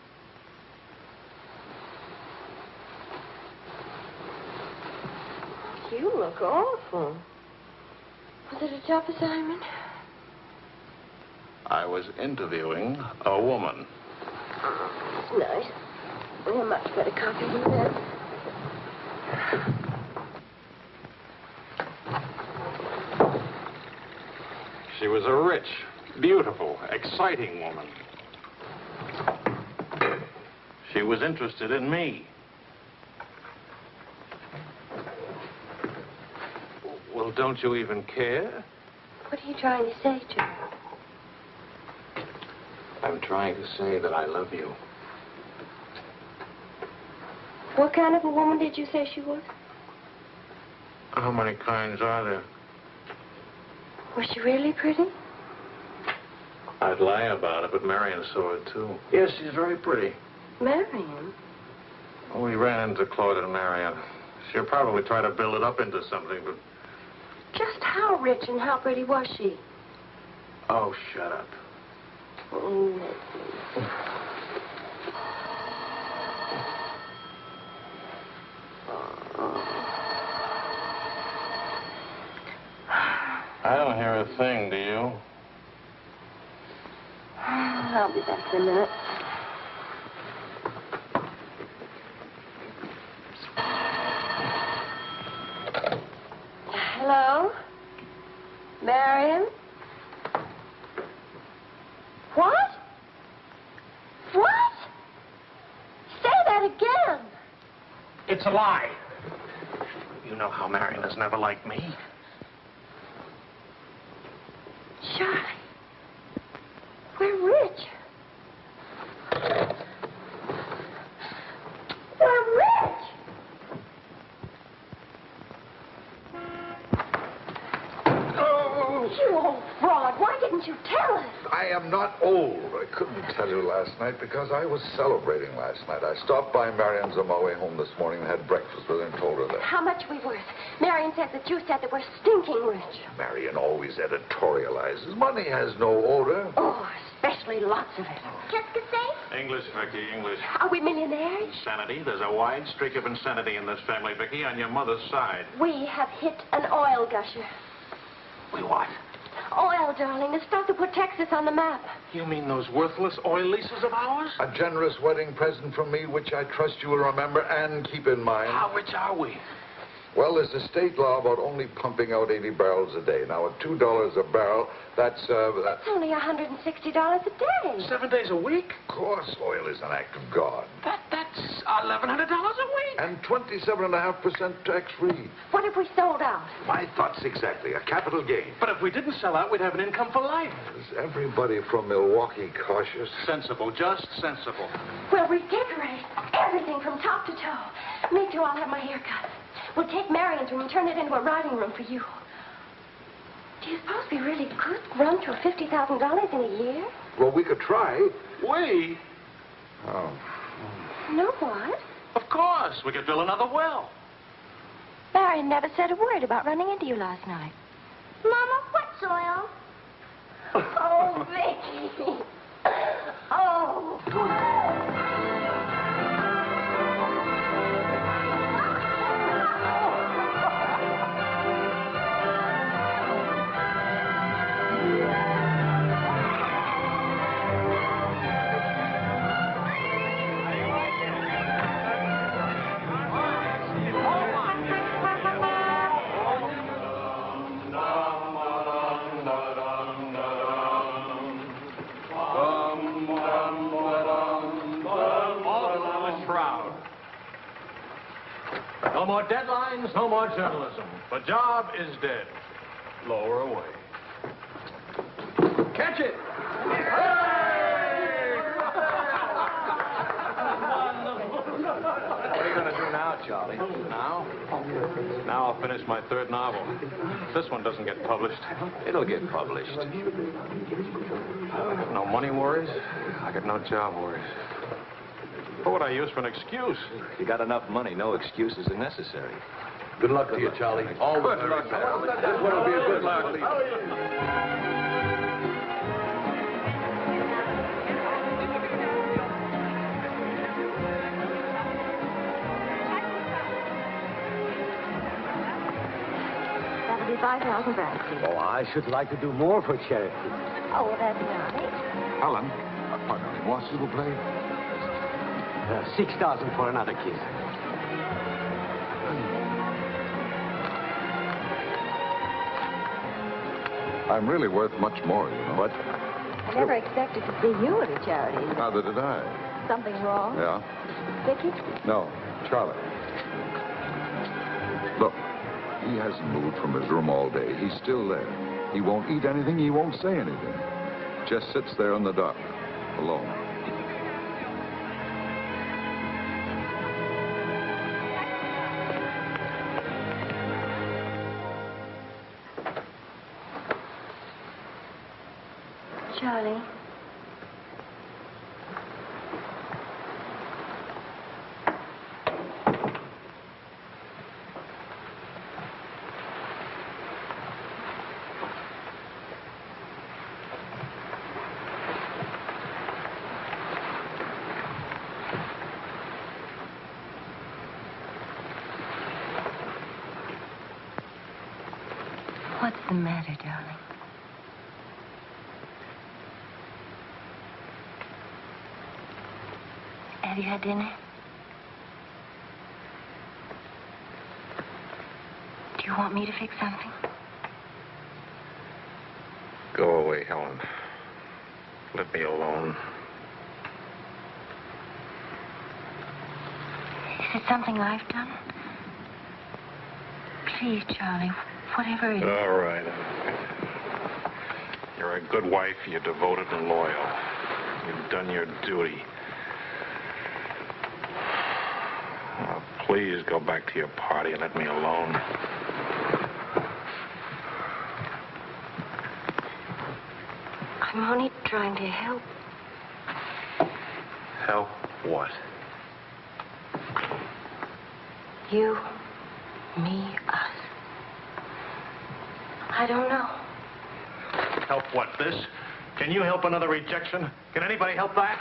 You look awful. Was it a tough assignment? I was interviewing a woman. It's nice. We have much better coffee than that. She was a rich, beautiful, exciting woman. She was interested in me. Well, don't you even care? What are you trying to say to her? I'm trying to say that I love you. What kind of a woman did you say she was? How many kinds are there? Was she really pretty? I'd lie about it, but Marion saw it, too. Yes, she's very pretty. Marion? We ran into Claude and Marion. She'll probably try to build it up into something, but... Just how rich and how pretty was she? Oh, shut up. Oh, I don't hear a thing, do you? I'll be back in a minute. Hello? Marion? What? What? Say that again. It's a lie. You know how Marion has never liked me. Charlie, we're rich. We're rich. am not old. I couldn't tell you last night because I was celebrating last night. I stopped by Marion's on my way home this morning and had breakfast with her and told her that. How much are we worth? Marion says that you said that we're stinking rich. Marion always editorializes. Money has no odor. Oh, especially lots of it. Qu'est-ce que c'est? English, Vicky, English. Are we millionaires? Insanity. There's a wide streak of insanity in this family, Vicky, on your mother's side. We have hit an oil gusher. We what? Oil, darling. The stuff that put Texas on the map. You mean those worthless oil leases of ours? A generous wedding present from me, which I trust you will remember and keep in mind. How rich are we? Well, there's a state law about only pumping out 80 barrels a day. Now, at $2 a barrel, that's It's only $160 a day. 7 days a week? Of course, oil is an act of God. That's $1,100 a week. And 27.5% tax-free. What if we sold out? My thoughts exactly. A capital gain. But if we didn't sell out, we'd have an income for life. Is everybody from Milwaukee cautious? Sensible, just sensible. We'll redecorate everything from top to toe. Me too, I'll have my hair cut. We'll take Marion's room and turn it into a riding room for you. Do you suppose we really could run to $50,000 in a year? Well, we could try. We? Oh. No, what? Of course. We could drill another well. Marion never said a word about running into you last night. Mama, what's oil? Oh, Vicky. Oh. No more deadlines, no more journalism. The job is dead. Lower away. Catch it! What are you going to do now, Charlie? Now? Now I'll finish my third novel. If this one doesn't get published. It'll get published. I got no money worries. I got no job worries. What would I use for an excuse? If you got enough money, no excuses are necessary. Good luck to you, Charlie. All the Good luck. This one will be a good luck. That'll be 5,000 francs. Oh, I should like to do more for charity. Oh, well, that's nice. Helen, pardon, s'il vous plaît? 6,000 for another kid. I'm really worth much more, you know. What? I never expected to see you at a charity. Neither did I. Something wrong? Yeah? Vicky? No, Charlie. Look, he hasn't moved from his room all day. He's still there. He won't eat anything. He won't say anything. Just sits there in the dark, alone. Charlie. What's the matter, darling? Have you had dinner? Do you want me to fix something? Go away, Helen. Let me alone. Is it something I've done? Please, Charlie, whatever it is. All right. You're a good wife. You're devoted and loyal. You've done your duty. Now, please go back to your party and let me alone. I I'm only trying to help. Help what? You, me, us. I don't know. Help what, this? Can you help another rejection? Can anybody help that?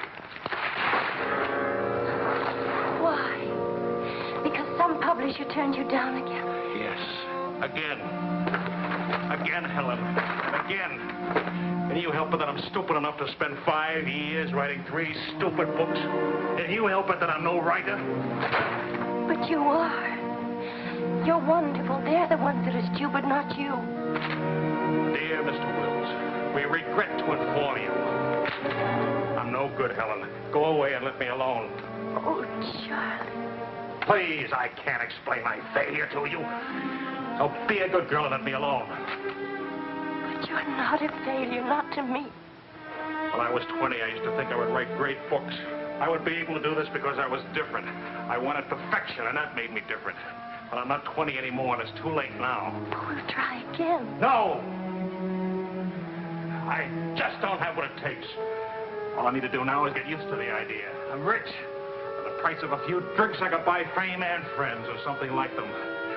Why? Because some publisher turned you down again. Yes. Again. Again, Helen. And again. Can you help it that I'm stupid enough to spend 5 years writing 3 stupid books? Can you help it that I'm no writer? But you are. You're wonderful. They're the ones that are stupid, not you. Dear Mr. Wills, we regret to inform you. I'm no good, Helen. Go away and let me alone. Oh, Charlie. Please, I can't explain my failure to you. So be a good girl and let me alone. But you're not a failure, not to me. When I was 20, I used to think I would write great books. I would be able to do this because I was different. I wanted perfection, and that made me different. But I'm not 20 anymore, and it's too late now. We'll try again. No! I just don't have what it takes. All I need to do now is get used to the idea. I'm rich. For the price of a few drinks, I could buy fame and friends or something like them.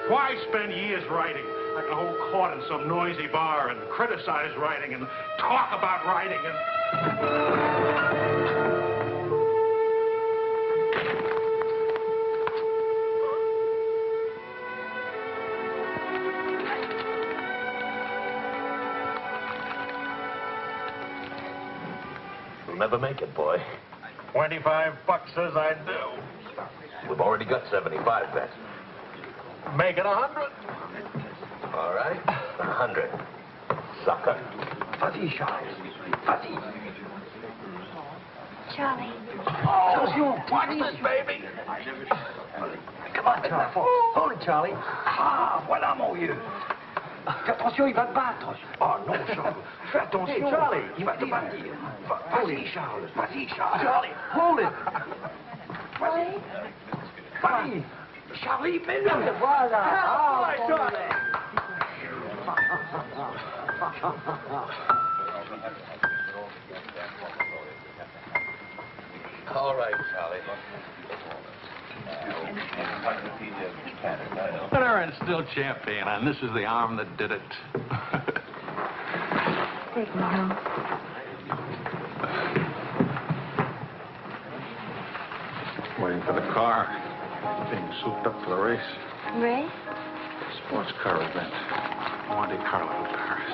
Why spend years writing? I can hold court in some noisy bar and criticize writing and talk about writing and... You'll never make it, boy. $25 says I do. We've already got 75 bets. Make it 100. All right, 100. Sucker. Vas-y, Charles. Vas-y. Charlie. Attention, watch this, baby. Come on, Charlie. Hold it, Charlie. Ah, voilà, mon vieux. Attention, il va te battre. Oh non, Charles. Fais attention. Hey, Charlie, il va te battre. Vas-y, Charles. Vas-y, Charles. Charlie, hold it. Vas-y. Vas-y. Charlie, mets-le. Voilà. Ah, Charlie. All right, Charlie. Winner and still champion, and this is the arm that did it. Take me home. Waiting for the car. Being souped up for the race. Ray? Sports car event. Monte Carlo, Paris.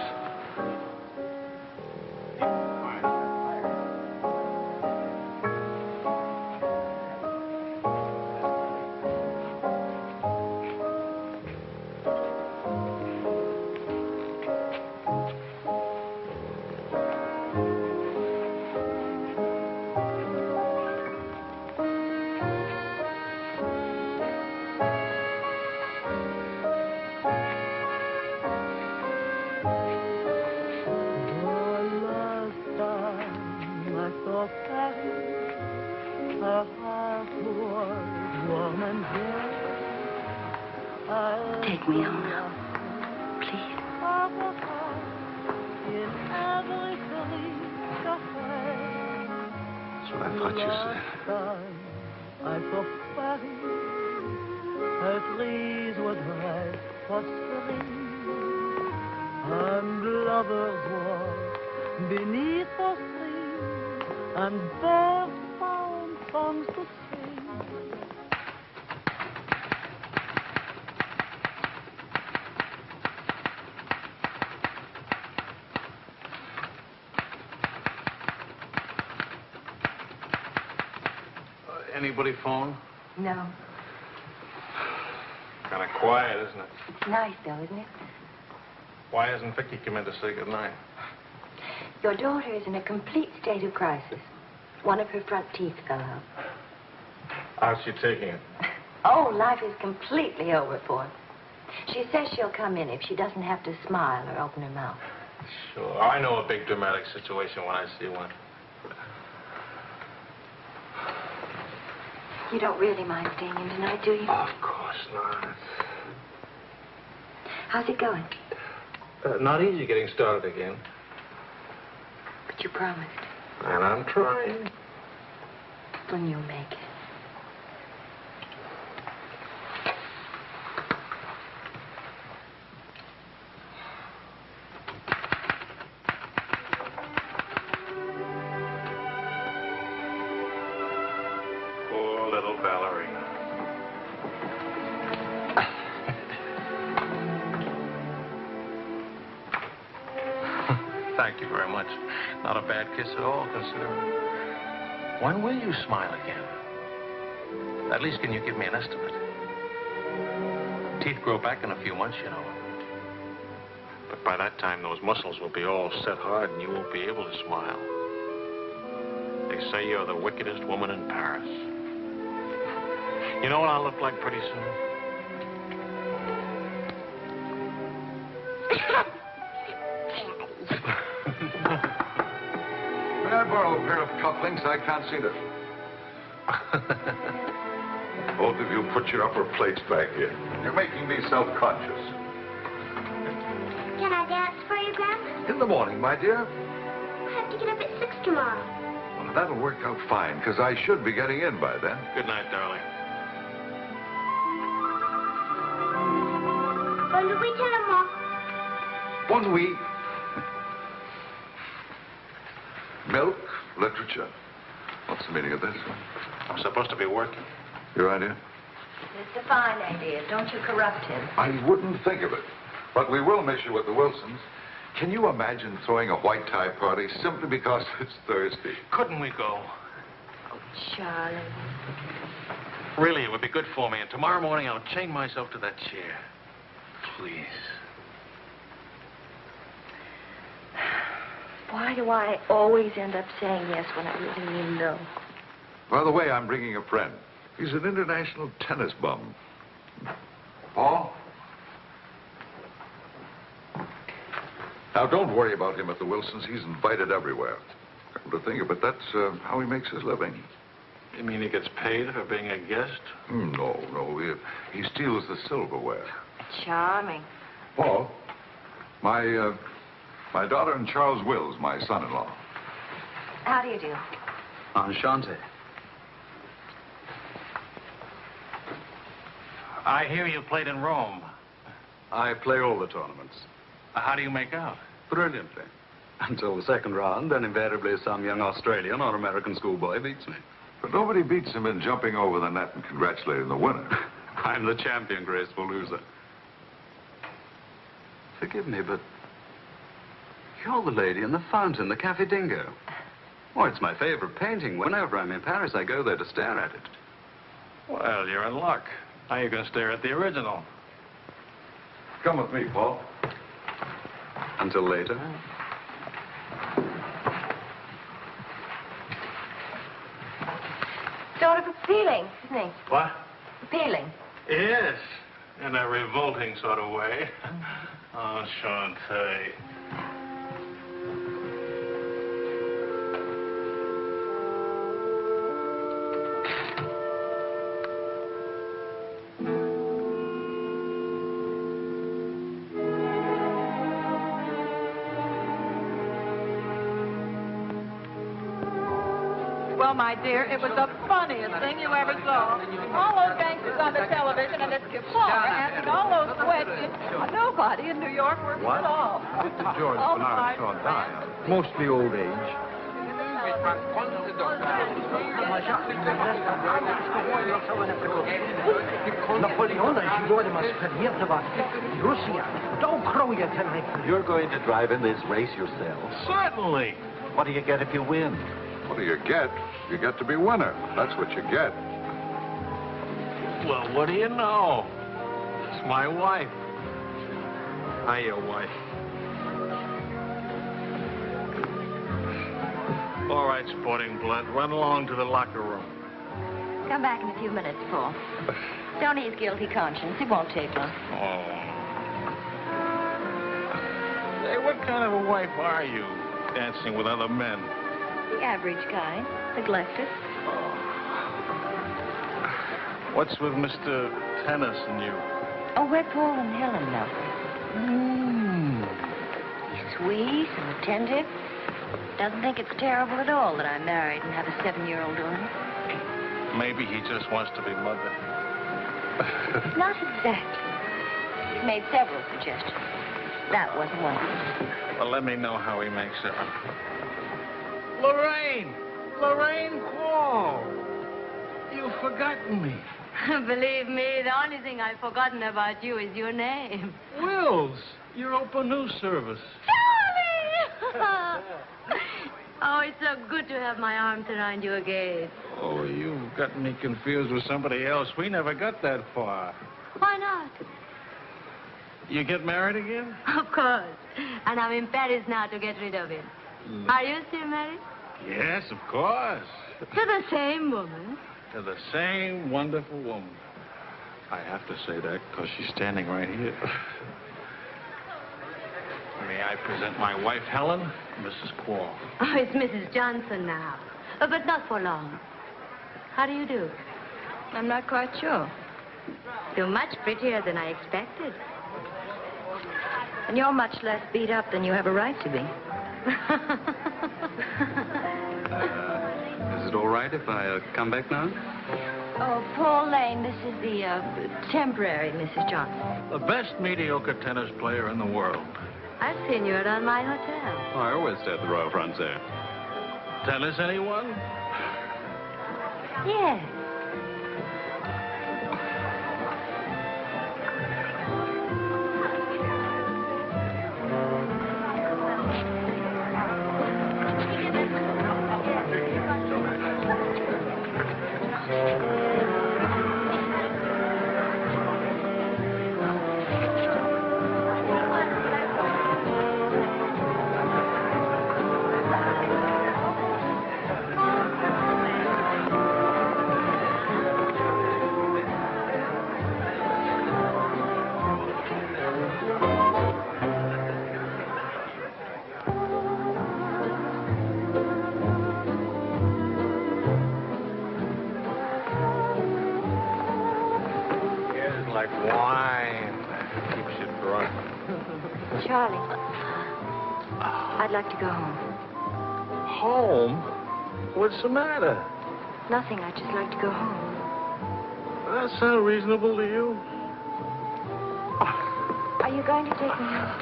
Take me home now, please. That's what I thought you said. I saw Paris, her trees were dry, prospering, and lovers walked beneath the trees, and birds found songs to sing. Anybody phone? No. Kind of quiet, isn't it? It's nice, though, isn't it? Why hasn't Vicky come in to say goodnight? Your daughter is in a complete state of crisis. One of her front teeth fell out. How's she taking it? Oh, life is completely over for her. She says she'll come in if she doesn't have to smile or open her mouth. Sure. I know a big dramatic situation when I see one. You don't really mind staying in tonight, do you? Of course not. How's it going? Not easy getting started again. But But you promised. And I'm trying. When you'll make it. Poor little ballerina. Thank you very much. Not a bad kiss at all, considering. When will you smile again? At least can you give me an estimate? Teeth grow back in a few months, you know. But by that time, those muscles will be all set hard and you won't be able to smile. They say you're the wickedest woman in Paris. You know what I'll look like pretty soon? May I borrow a pair of cufflinks? I can't see them. Both of you put your upper plates back here. You're making me self-conscious. Can I dance for you, Grandpa? In the morning, my dear. I have to get up at 6 tomorrow. Well, that'll work out fine, because I should be getting in by then. Good night, darling. Bonne nuit, maman. Bonne nuit. Milk, literature. What's the meaning of this? I'm supposed to be working. Your idea? It's a fine idea. Don't you corrupt him. I wouldn't think of it. But we will miss you with the Wilsons. Can you imagine throwing a white tie party simply because it's Thursday? Couldn't we go? Oh, Charlie. Really, it would be good for me. And tomorrow morning, I'll chain myself to that chair. Please. Why do I always end up saying yes when I really mean no? By the way, I'm bringing a friend. He's an international tennis bum. Paul? Now, don't worry about him at the Wilsons. He's invited everywhere. Come to think of it, that's how he makes his living. You mean he gets paid for being a guest? No. He steals the silverware. Charming. Paul, my daughter and Charles Wills, my son-in-law. How do you do? Enchanté. I hear you played in Rome. I play all the tournaments. How do you make out? Brilliantly. Until the second round, then invariably some young Australian or American schoolboy beats me. But nobody beats him in jumping over the net and congratulating the winner. I'm the champion, graceful loser. Forgive me, but you're the lady in the fountain, the Café Dingo. Oh, it's my favorite painting. Whenever I'm in Paris, I go there to stare at it. Well, you're in luck. Now you can stare at the original. Come with me, Paul. Until later. Sort of appealing, isn't he? What? Appealing. Yes, in a revolting sort of way. Enchanté. Well, my dear, it was the funniest thing you ever saw. All those gangsters on the television and this Kefauver asking all those questions. Nobody in New York works at all. Mr. George Oh, Bernard Shaw died. Mostly old age. You're going to drive in this race yourself? Certainly. What do you get if you win? What do you get? You get to be winner. That's what you get. Well, what do you know? It's my wife. Hiya, wife. All right, Sporting Blood, run along to the locker room. Come back in a few minutes, Paul. Don't ease guilty conscience. It won't take long. Oh. Hey, what kind of a wife are you, dancing with other men? The average kind. Neglected. What's with Mr. Tennis and you? Oh, we're Paul and Helen now. Sweet and attentive. Doesn't think it's terrible at all that I'm married and have a 7-year-old daughter. Maybe he just wants to be mother. Not exactly. He's made several suggestions. That wasn't one of them. Well, let me know how he makes it. Lorraine! Lorraine Quall! You've forgotten me. Believe me, the only thing I've forgotten about you is your name. Wills, your open news service. Charlie! Oh, it's so good to have my arms around you again. Oh, you've got me confused with somebody else. We never got that far. Why not? You get married again? Of course. And I'm in Paris now to get rid of him. Are you still married? Yes, of course. To the same woman. To the same wonderful woman. I have to say that because she's standing right here. May I present my wife, Helen, Mrs. Quall. Oh, it's Mrs. Johnson now. But not for long. How do you do? I'm not quite sure. You're much prettier than I expected. And you're much less beat up than you have a right to be. Is it all right if I come back now? Oh, Paul Lane, this is the temporary Mrs. Johnson. The best mediocre tennis player in the world. I've seen you around my hotel. Oh, I always stay at the Royal Francais. Tennis, anyone? Yes. Like wine. Keeps you drunk. Charlie, I'd like to go home. Home? What's the matter? Nothing. I'd just like to go home. Does that sound reasonable to you? Are you going to take me home?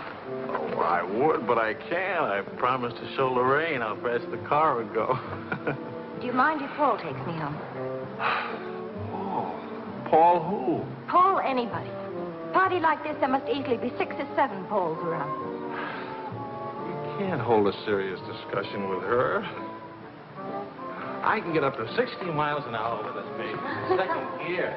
Oh, I would, but I can't. I promised to show Lorraine how fast the car would go. Do you mind if Paul takes me home? Paul who? Paul anybody. Party like this, there must easily be 6 or 7 Pauls around. You can't hold a serious discussion with her. I can get up to 60 miles an hour with this baby. Second gear.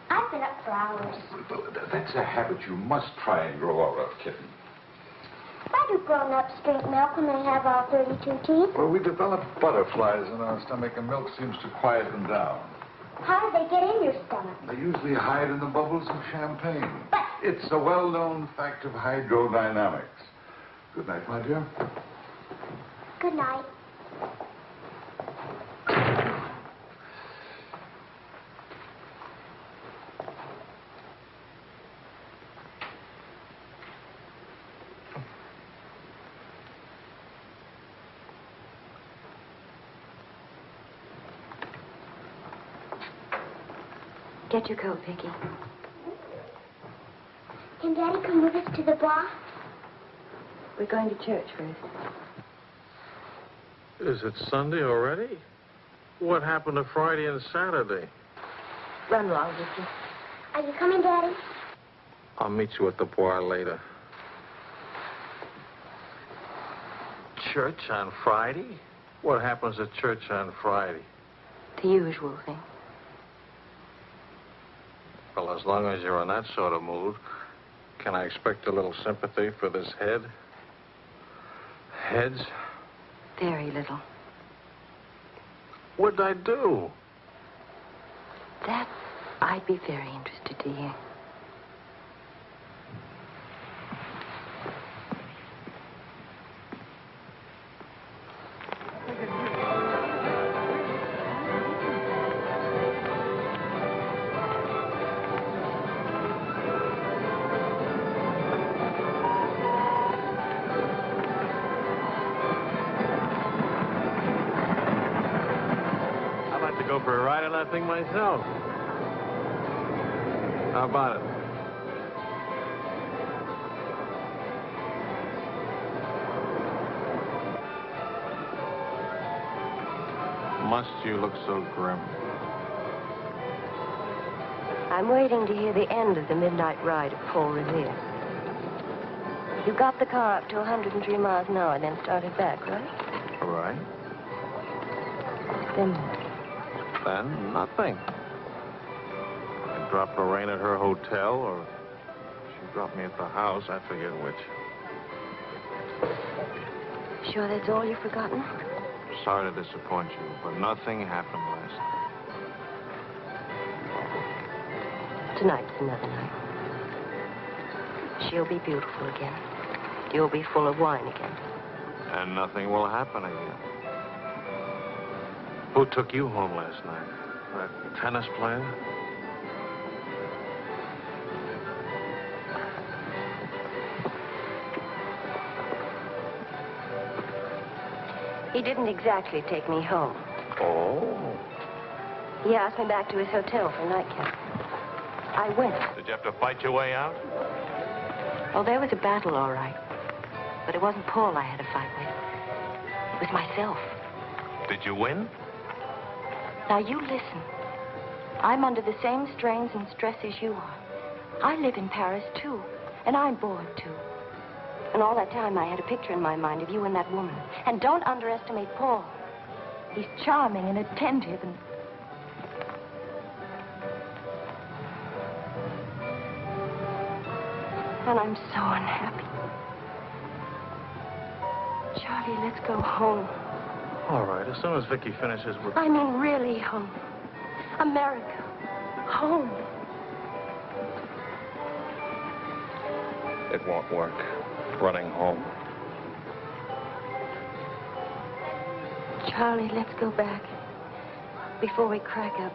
I've been up for hours. That's a habit you must try and grow out of, kitten. Why do grown-ups drink milk when they have all 32 teeth? Well, we develop butterflies in our stomach, and milk seems to quiet them down. How do they get in your stomach? They usually hide in the bubbles of champagne. It's a well-known fact of hydrodynamics. Good night, my dear. Good night. Get your coat, Vicky. Can Daddy come with us to the bar? We're going to church first. Is it Sunday already? What happened to Friday and Saturday? Run along, Vicky. Are you coming, Daddy? I'll meet you at the bar later. Church on Friday? What happens at church on Friday? The usual thing. Well, as long as you're in that sort of mood, can I expect a little sympathy for this head? Heads? Very little. What'd I do? That I'd be very interested to hear. I'd like to go for a ride on that thing myself. How about it? Must you look so grim? I'm waiting to hear the end of the midnight ride of Paul Revere. You got the car up to 103 miles an hour, then started back, right? All right. Then Then nothing. I dropped Lorraine at her hotel, or she dropped me at the house. I forget which. sure that's all you've forgotten? Sorry to disappoint you, but nothing happened last night. Tonight's another night. She'll be beautiful again. You'll be full of wine again. And nothing will happen again. Who took you home last night? That tennis player? He didn't exactly take me home. Oh. He asked me back to his hotel for a nightcap. I went. Did you have to fight your way out? Oh, there was a battle, all right. But it wasn't Paul I had to fight with. It was myself. Did you win? Now, you listen. I'm under the same strains and stress as you are. I live in Paris, too. And I'm bored, too. And all that time, I had a picture in my mind of you and that woman. And don't underestimate Paul. He's charming and attentive and... And I'm so unhappy. Charlie, let's go home. All right, as soon as Vicky finishes with... I mean, really home. America. Home. It won't work. Running home. Charlie, let's go back. Before we crack up.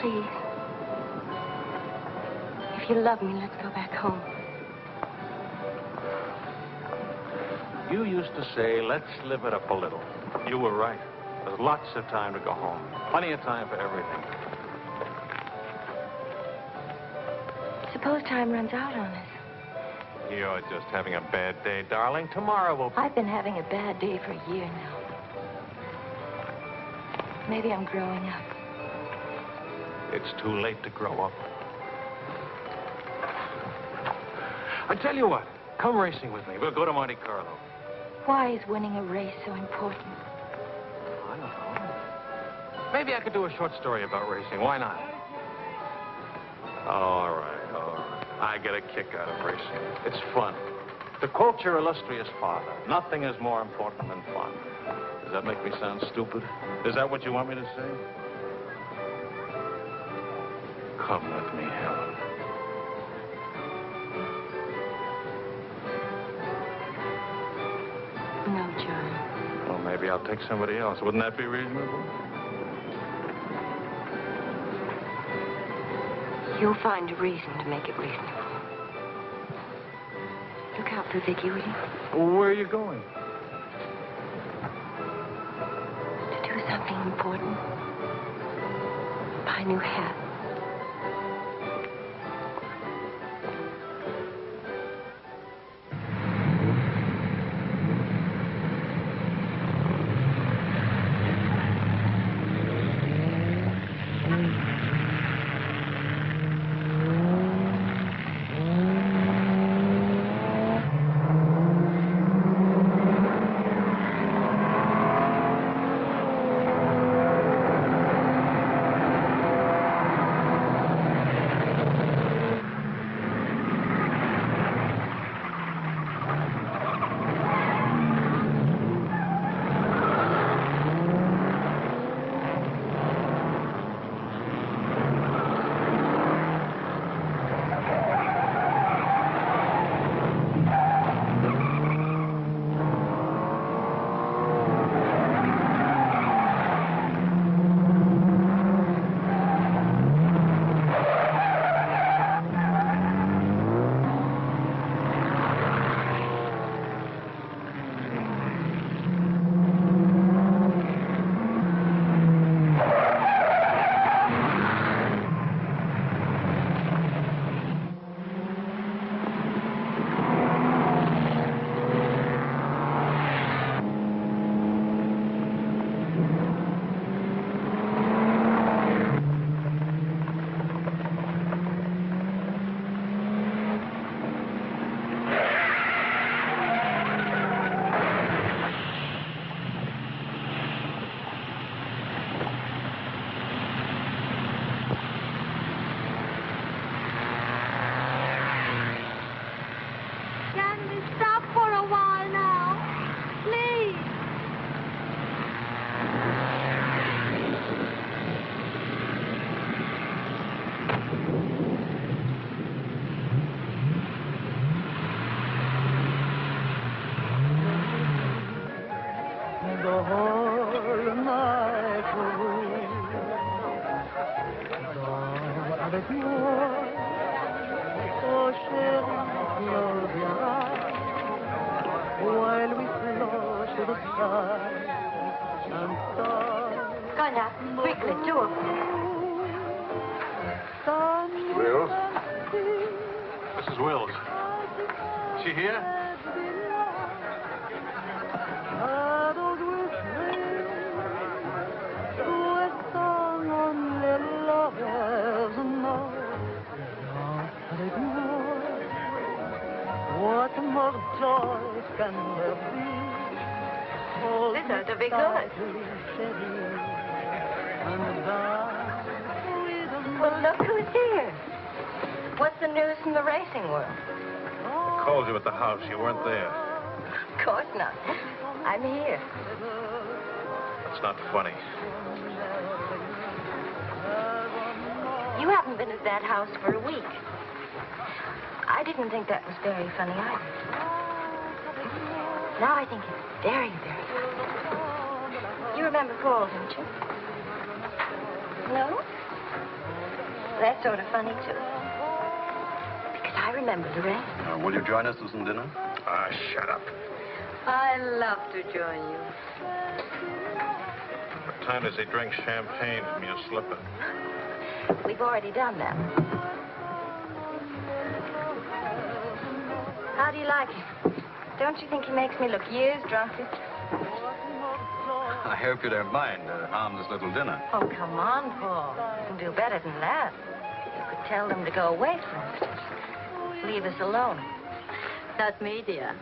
Please. If you love me, let's go back home. You used to say, let's live it up a little. You were right. There's lots of time to go home. Plenty of time for everything. Suppose time runs out on us. You're just having a bad day, darling. Tomorrow will... I've been having a bad day for a year now. Maybe I'm growing up. It's too late to grow up. I tell you what, come racing with me. We'll go to Monte Carlo. Why is winning a race so important? I don't know. Maybe I could do a short story about racing. Why not? All right, all right. I get a kick out of racing. It's fun. To quote your illustrious father, nothing is more important than fun. Does that make me sound stupid? Is that what you want me to say? Come with me, Helen. No, John. Well, maybe I'll take somebody else. Wouldn't that be reasonable? You'll find a reason to make it reasonable. Look out for Vicky, will you? Where are you going? To do something important. Buy a new hat. avec moi. Oh chérie, close your eyes while we float to the sky and start. Go now, quickly, two of them. Wills? Mrs. Wills. Is she here? What more joy can there be? This ought to be good. Well, look who's here. What's the news from the racing world? Called you at the house. You weren't there. Of course not. I'm here. It's not funny. You haven't been at that house for a week. I didn't think that was very funny either. Now I think it's very, very funny. You remember Paul, don't you? No? That's sort of funny, too. Because I remember Lorraine. Will you join us to some dinner? Ah, shut up. I love to join you. What time does he drink champagne from your slipper? We've already done that. How do you like him? Don't you think he makes me look years drunker? I hope you don't mind a harmless little dinner. Oh, come on, Paul. You can do better than that. You could tell them to go away, for instance. Leave us alone. Not me, dear.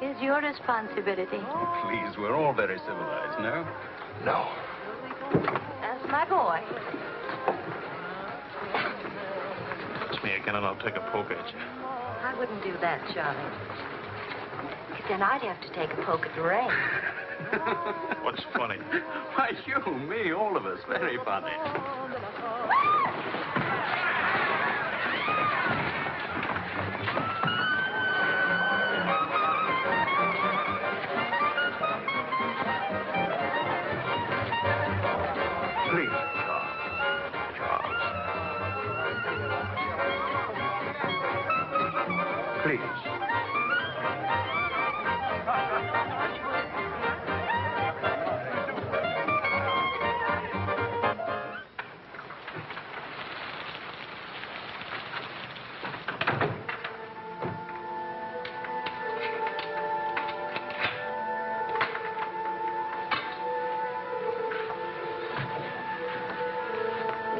It's your responsibility. Please, we're all very civilized, no? No. That's my boy. It's me again, and I'll take a poke at you. I wouldn't do that, Charlie. Because then I'd have to take a poke at Lorraine. What's funny? Why, you, me, all of us. Very funny. Please, Charles. Please.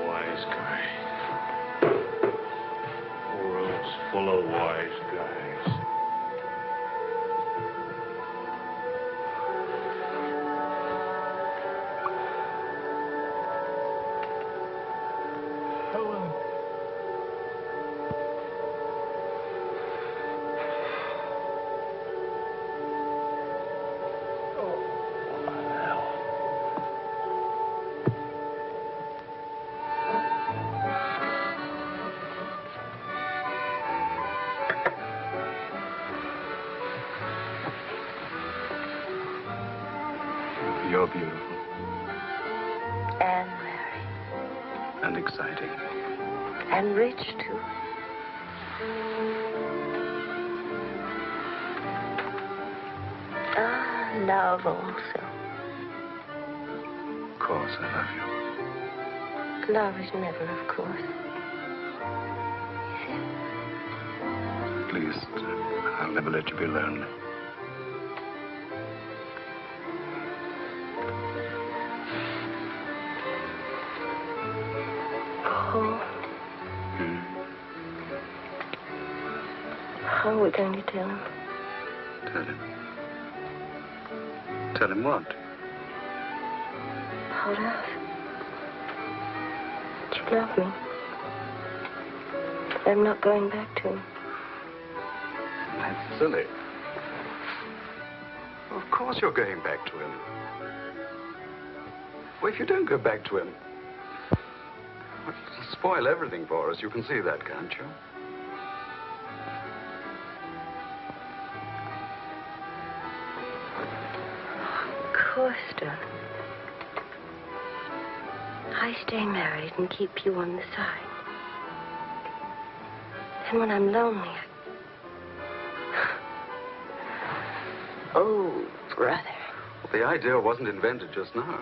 Wise guy. World's full of wise guys. Helen. You're beautiful. And married. And exciting. And rich, too. Ah, love also. Of course, I love you. Love is never, of course. Please, I'll never let you be lonely. Paul. How are we going to tell him? Tell him. Tell him what? About us. That you love me. I'm not going back to him. That's silly. Of course you're going back to him. Well, if you don't go back to him, it'll spoil everything for us. You can see that, can't you? Of course, darling. I stay married and keep you on the side. And when I'm lonely, oh, brother. Well, the idea wasn't invented just now.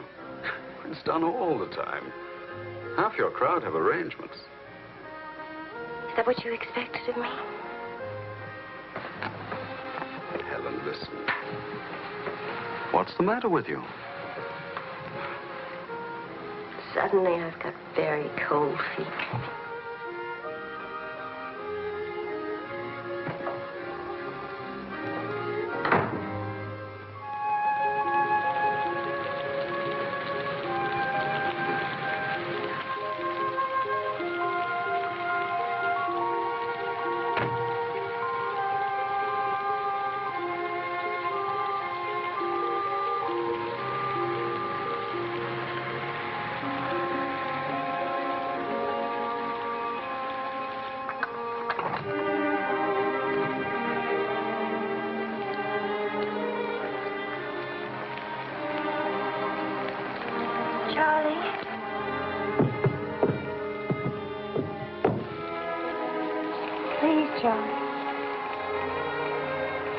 It's done all the time. Half your crowd have arrangements. Is that what you expected of me? Helen, listen. What's the matter with you? Suddenly, I've got very cold feet.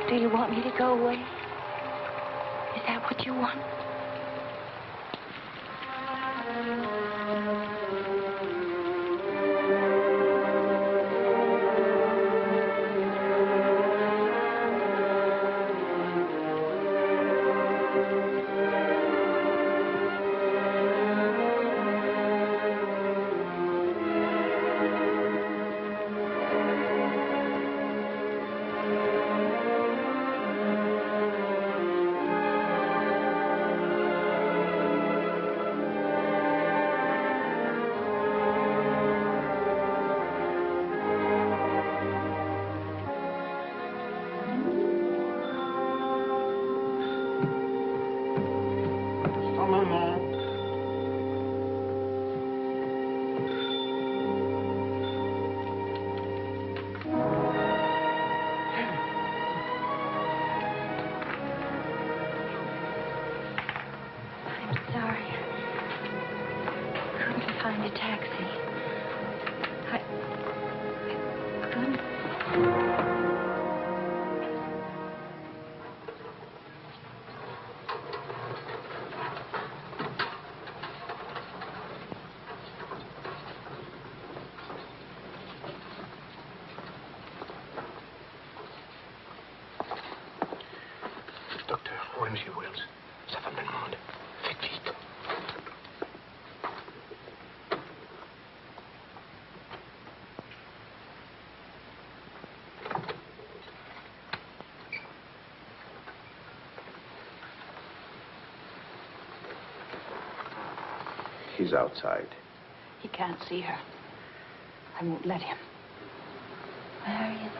Do you want me to go away? Is that what you want? Find a taxi. I couldn't. Docteur, où est M. Wells? Sa femme me demande. Faites vite. He's outside. He can't see her. I won't let him. Marion.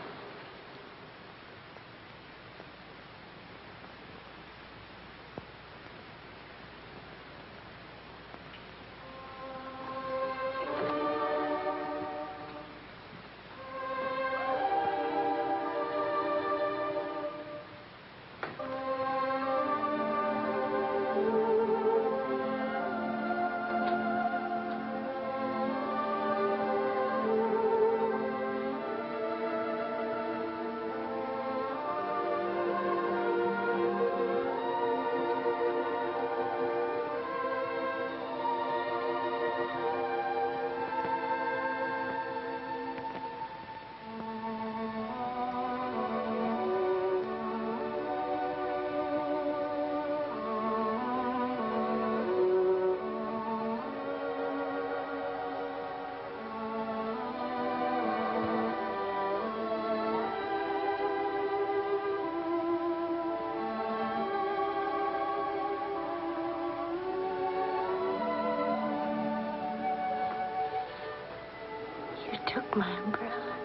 Took my umbrella.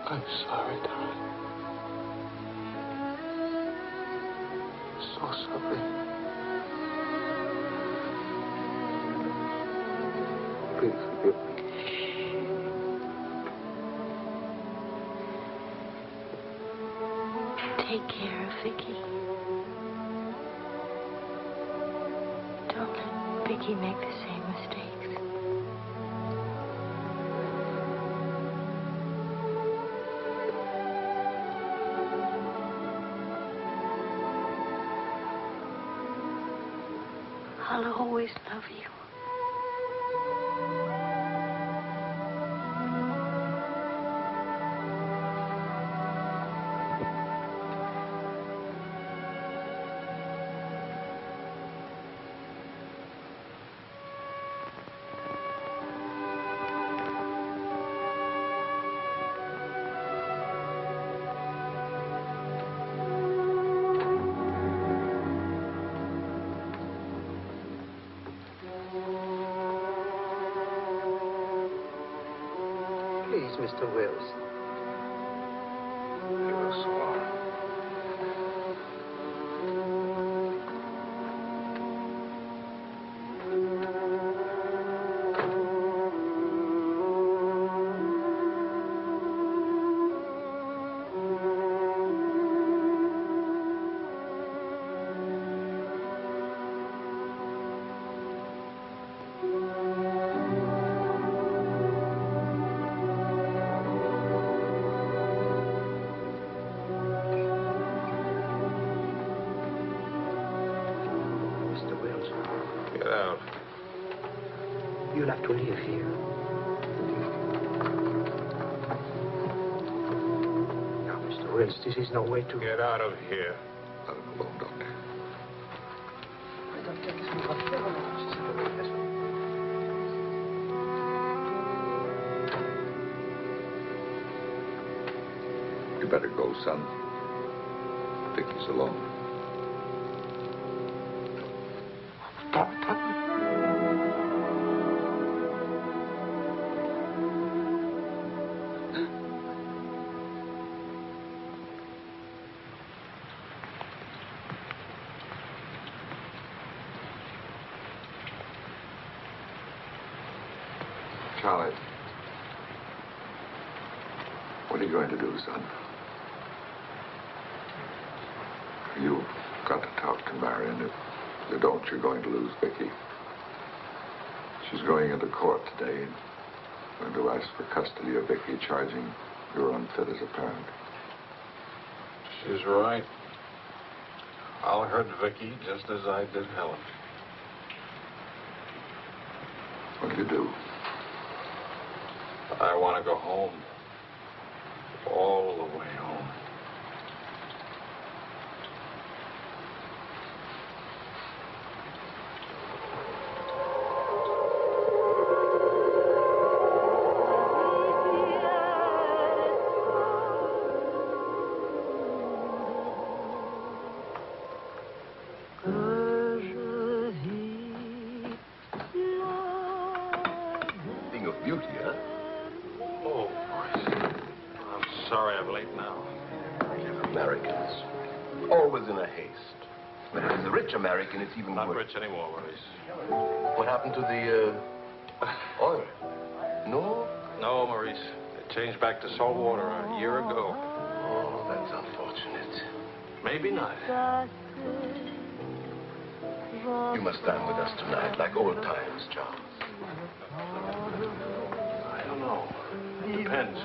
I'm sorry, darling. So sorry. Please forgive me. Take care of Vicky. Don't let Vicky make the same mistakes. I'll always love you. Please, Mr. Wills. You are so Mr. Wills, Get out. you'll have to leave here. Now, Mr. Wills, this is no way to... Get out of here. Let him alone, Doctor. You better go, son. Vicky's alone. Charlie, what are you going to do, son? You've got to talk to Marion. If you don't, you're going to lose Vicky. She's going into court today and going to ask for custody of Vicky, charging you're unfit as a parent. She's right. I'll hurt Vicky just as I did Helen. What do you do? I want to go home. All the way home. Thing of beauty, huh? Oh, I'm sorry I'm late now. Americans. Always in a haste. But if it's a rich American, it's even Not worse. rich anymore, Maurice. What happened to the, oil? No? No, Maurice. They changed back to salt water a year ago. Oh, that's unfortunate. Maybe not. You must dine with us tonight, like old times, Charles. I don't know. Depends.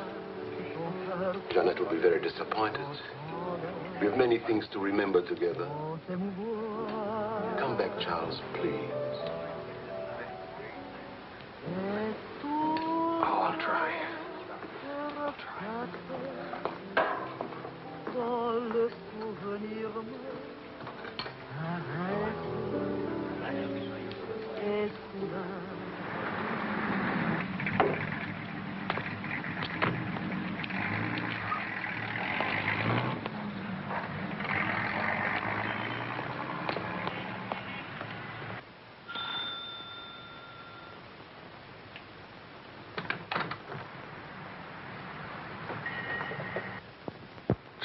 Janet will be very disappointed. We have many things to remember together. Come back, Charles, please. Oh, I'll try.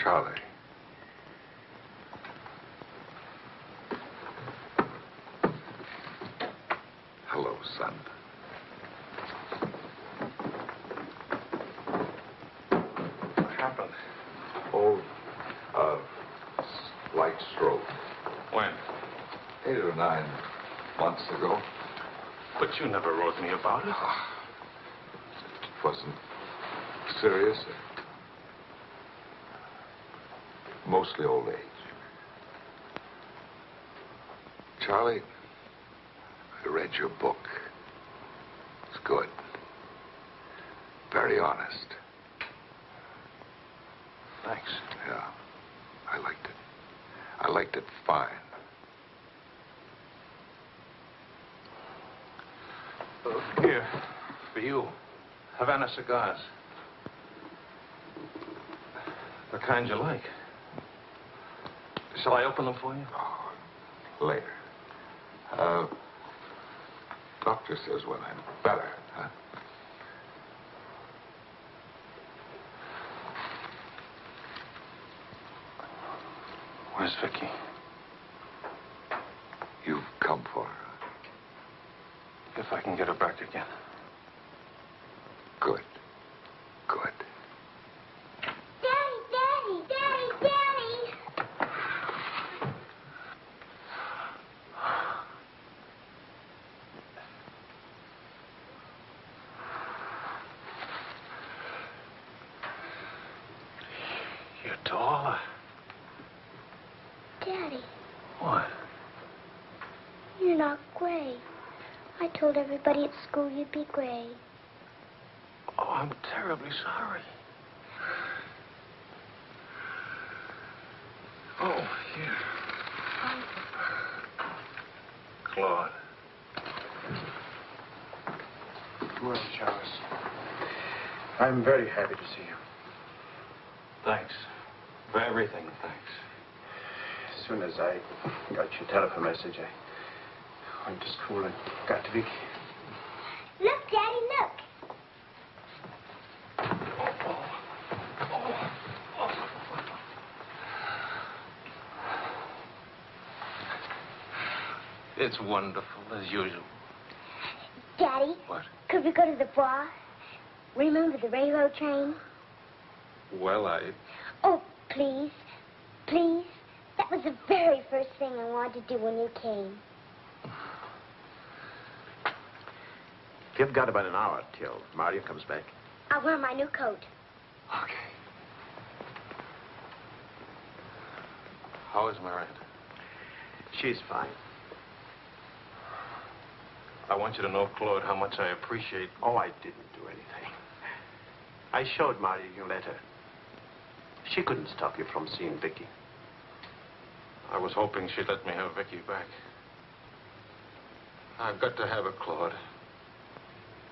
Charlie. Hello, son. What happened? Oh, slight stroke. When? 8 or 9 months ago. But you never wrote me about it. It wasn't serious. Mostly old age. Charlie, I read your book. It's good. Very honest. Thanks. Yeah, I liked it. I liked it fine. Here, for you, Havana cigars. The kind you like. Shall I open them for you? Oh, later. Doctor says when I'm better, huh? Where's Vicky? You've come for her. If I can get her back again. Good. Good. Daddy, Daddy, Daddy, Daddy! You're taller. Daddy, What? you're not gray. I told everybody at school you'd be gray. Oh, I'm terribly sorry. Oh, here. Claude. Well, Charles, I'm very happy to see you. Thanks. For everything, thanks. As soon as I got your telephone message, I went to school and got to Vicky. Look, Daddy, look. It's wonderful, as usual. Daddy, What? could we go to the bar? Remember the railroad train? Well, Oh, please. Please. That was the very first thing I wanted to do when you came. You've got about an hour till Mario comes back. I'll wear my new coat. Okay. How is Miranda? She's fine. I want you to know, Claude, how much I appreciate... Oh, I didn't do anything. I showed Mario your letter. She couldn't stop you from seeing Vicky. I was hoping she'd let me have Vicky back. I've got to have her, Claude.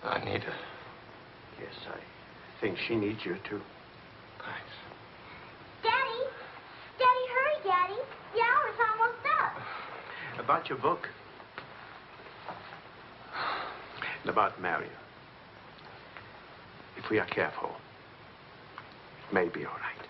I need her. Yes, I think she needs you, too. Thanks. Daddy! Daddy, hurry, Daddy. The hour's almost up. About your book. And about Mario. If we are careful, it may be all right.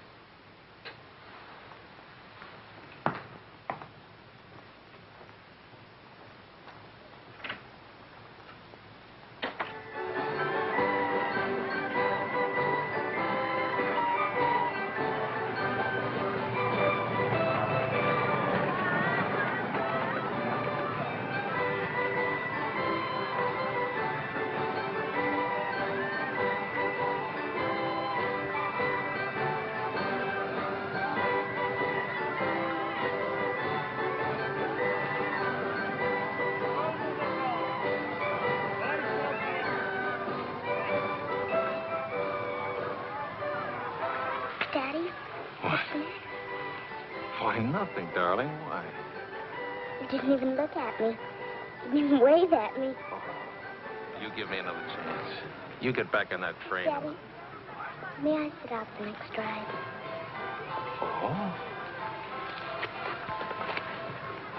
Daddy? What? Why, nothing, darling. Why? You didn't even look at me. You didn't even wave at me. You give me another chance. You get back on that train. Daddy, may I sit out the next ride? Oh?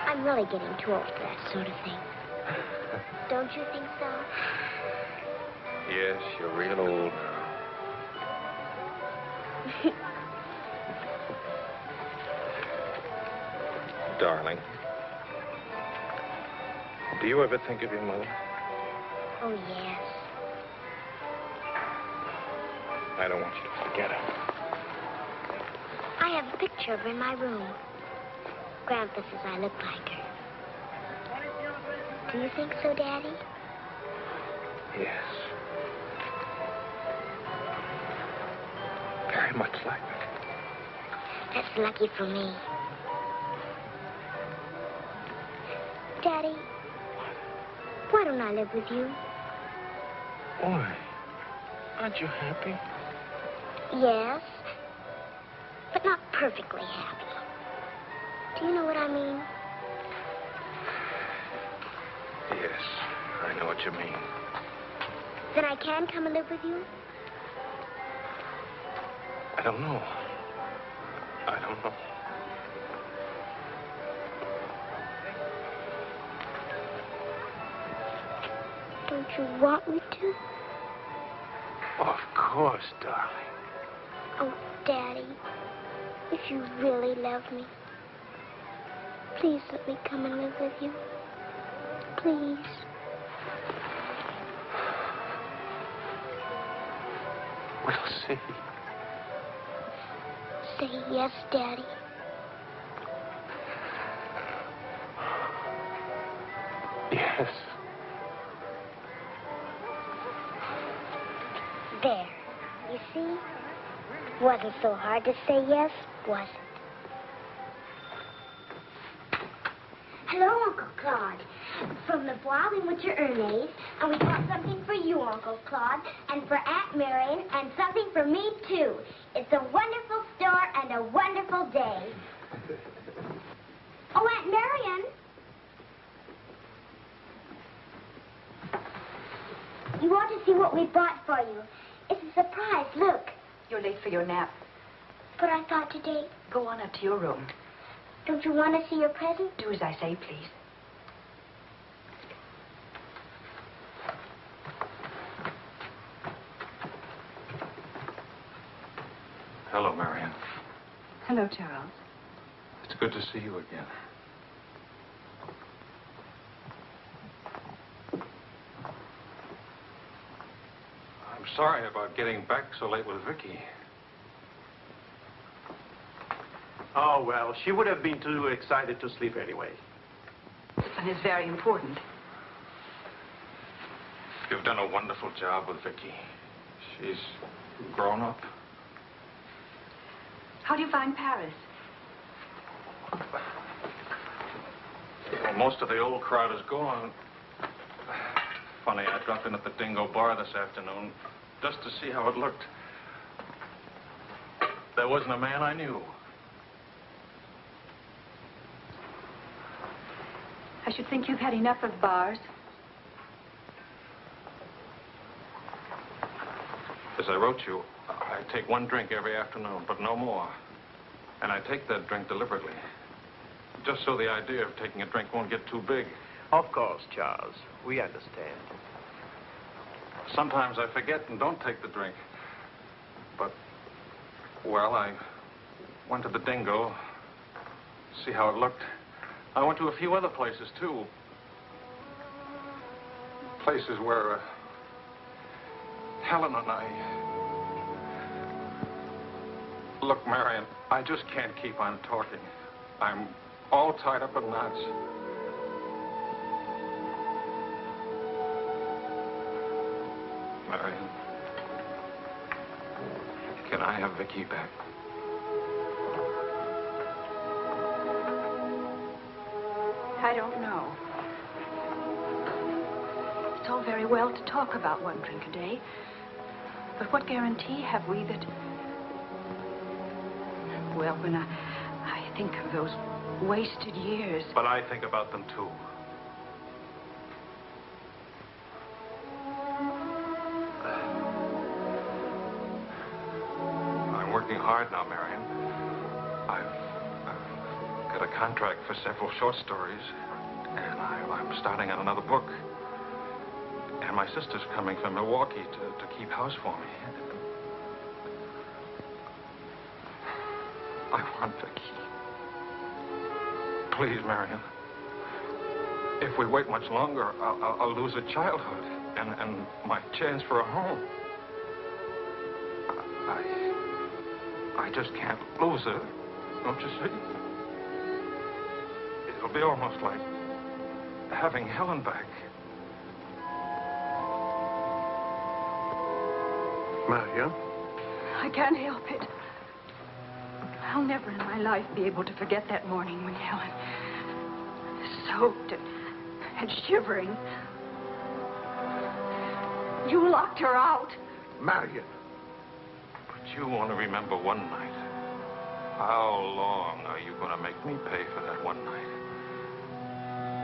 I'm really getting too old for that sort of thing. Don't you think so? Yes, you're real old now. Darling, do you ever think of your mother? Oh, yes. I don't want you to forget her. I have a picture of her in my room. Grandpa says I look like her. Do you think so, Daddy? Yes. Very much like me. That's lucky for me. Daddy, why don't I live with you? Why? Aren't you happy? Yes, but not perfectly happy. Do you know what I mean? Yes, I know what you mean. Then I can come and live with you? I don't know. I don't know. Don't you want me to? Of course, darling. Oh, Daddy, if you really love me, please let me come and live with you. Please. We'll see. Say yes, Daddy. Yes. There. You see? Wasn't so hard to say yes, was it? Hello, Uncle Claude. From the Bois, we went to Ernest, and we bought something for you, Uncle Claude, and for Aunt Marion, and something for me, too. It's a wonderful store and a wonderful day. Oh, Aunt Marion. You want to see what we bought for you. It's a surprise, look. You're late for your nap. But I thought today... Go on up to your room. Don't you want to see your present? Do as I say, please. Hello, Marion. Hello, Charles. It's good to see you again. I'm sorry about getting back so late with Vicky. Oh, well, she would have been too excited to sleep anyway. And it's very important. You've done a wonderful job with Vicky. She's grown up. How do you find Paris? Well, most of the old crowd is gone. Funny, I dropped in at the Dingo Bar this afternoon just to see how it looked. There wasn't a man I knew. I should think you've had enough of bars. As I wrote you, I take one drink every afternoon, but no more. And I take that drink deliberately, just so the idea of taking a drink won't get too big. Of course, Charles. We understand. Sometimes I forget and don't take the drink. But, well, I went to the Dingo, see how it looked. I went to a few other places, too. Places where Helen and I... Look, Marion, I just can't keep on talking. I'm all tied up in knots. Marion, can I have Vicky back? I don't know. It's all very well to talk about one drink a day, but what guarantee have we that... Well, when I think of those wasted years... But I think about them, too. I'm working hard now, Marion. I've got a contract for several short stories, and I'm starting on another book. And my sister's coming from Milwaukee to keep house for me. I want Vicky. Please, Marion. If we wait much longer, I'll lose a childhood and my chance for a home. I just can't lose her, don't you see? It'll be almost like having Helen back. Maria? I can't help it. I'll never in my life be able to forget that morning when Helen, soaked and shivering, you locked her out. Marion. But you want to remember one night. How long are you going to make me pay for that one night?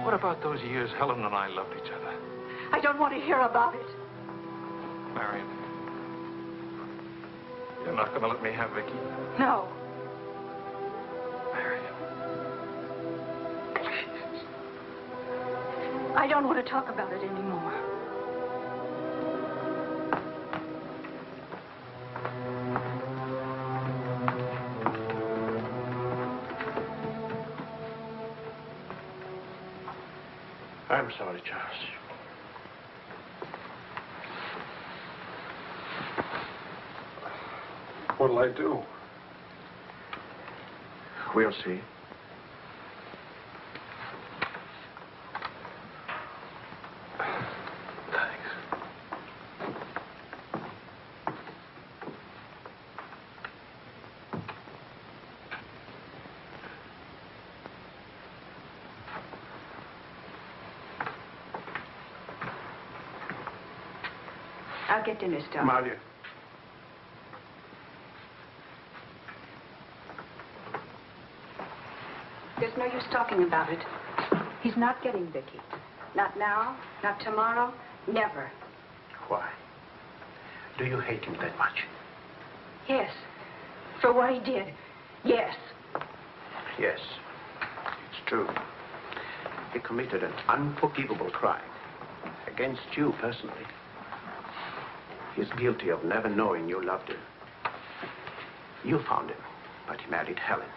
What about those years Helen and I loved each other? I don't want to hear about it. Marion, you're not going to let me have Vicky? No. Marion. I don't want to talk about it anymore. I'm sorry, Charles. What'll I do? We'll see. I'll get dinner started. Maria. There's no use talking about it. He's not getting Vicky. Not now, not tomorrow, never. Why? Do you hate him that much? Yes. For what he did. Yes. Yes. It's true. He committed an unforgivable crime. Against you personally. He's guilty of never knowing you loved him. You found him, but he married Helen.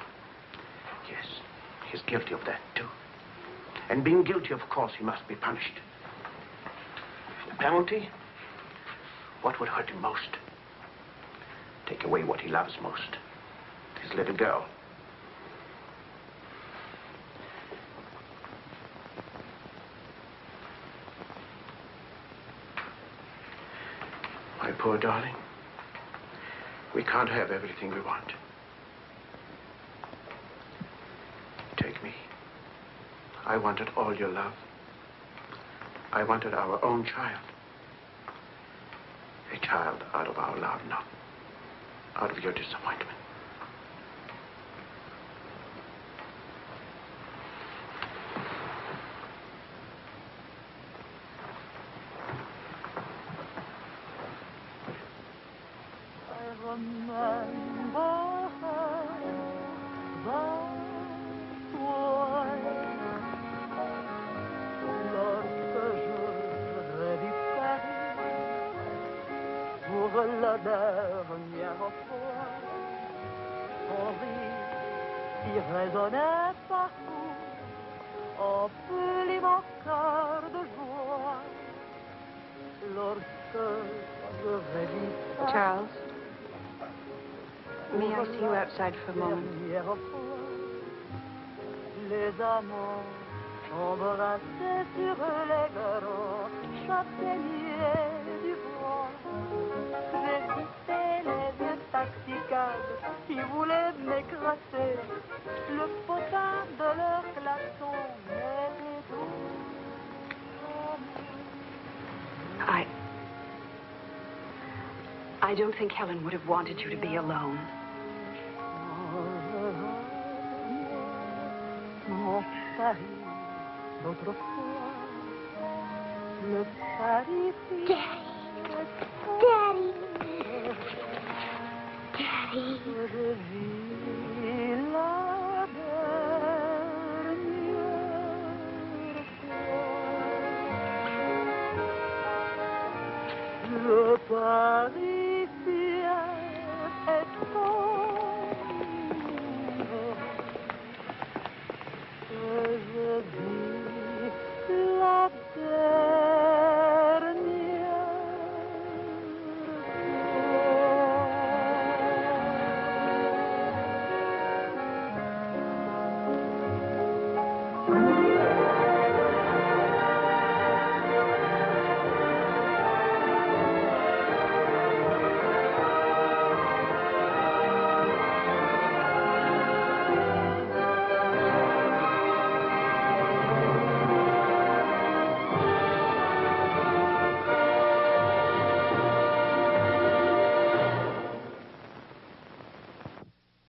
Yes, he's guilty of that, too. And being guilty, of course, he must be punished. The penalty? What would hurt him most? Take away what he loves most. His little girl. My poor darling. We can't have everything we want. Take me. I wanted all your love. I wanted our own child. A child out of our love, not out of your disappointment. La dernière fois, son rire qui résonnait partout, emplit mon cœur de joie. Lorsque je revis Charles, may I see you outside for a moment? Les amants embrassés sur les grands châtaigniers du bois. J'évitais les yeux taxicades qui voulaient m'écraser. Le potin de leur klaxon m'était doux. I don't think Helen would have wanted you to be alone. Mon Paris, d'autrefois, le Paris. Daddy. Daddy. Je vis la dernière fois. Le Paris.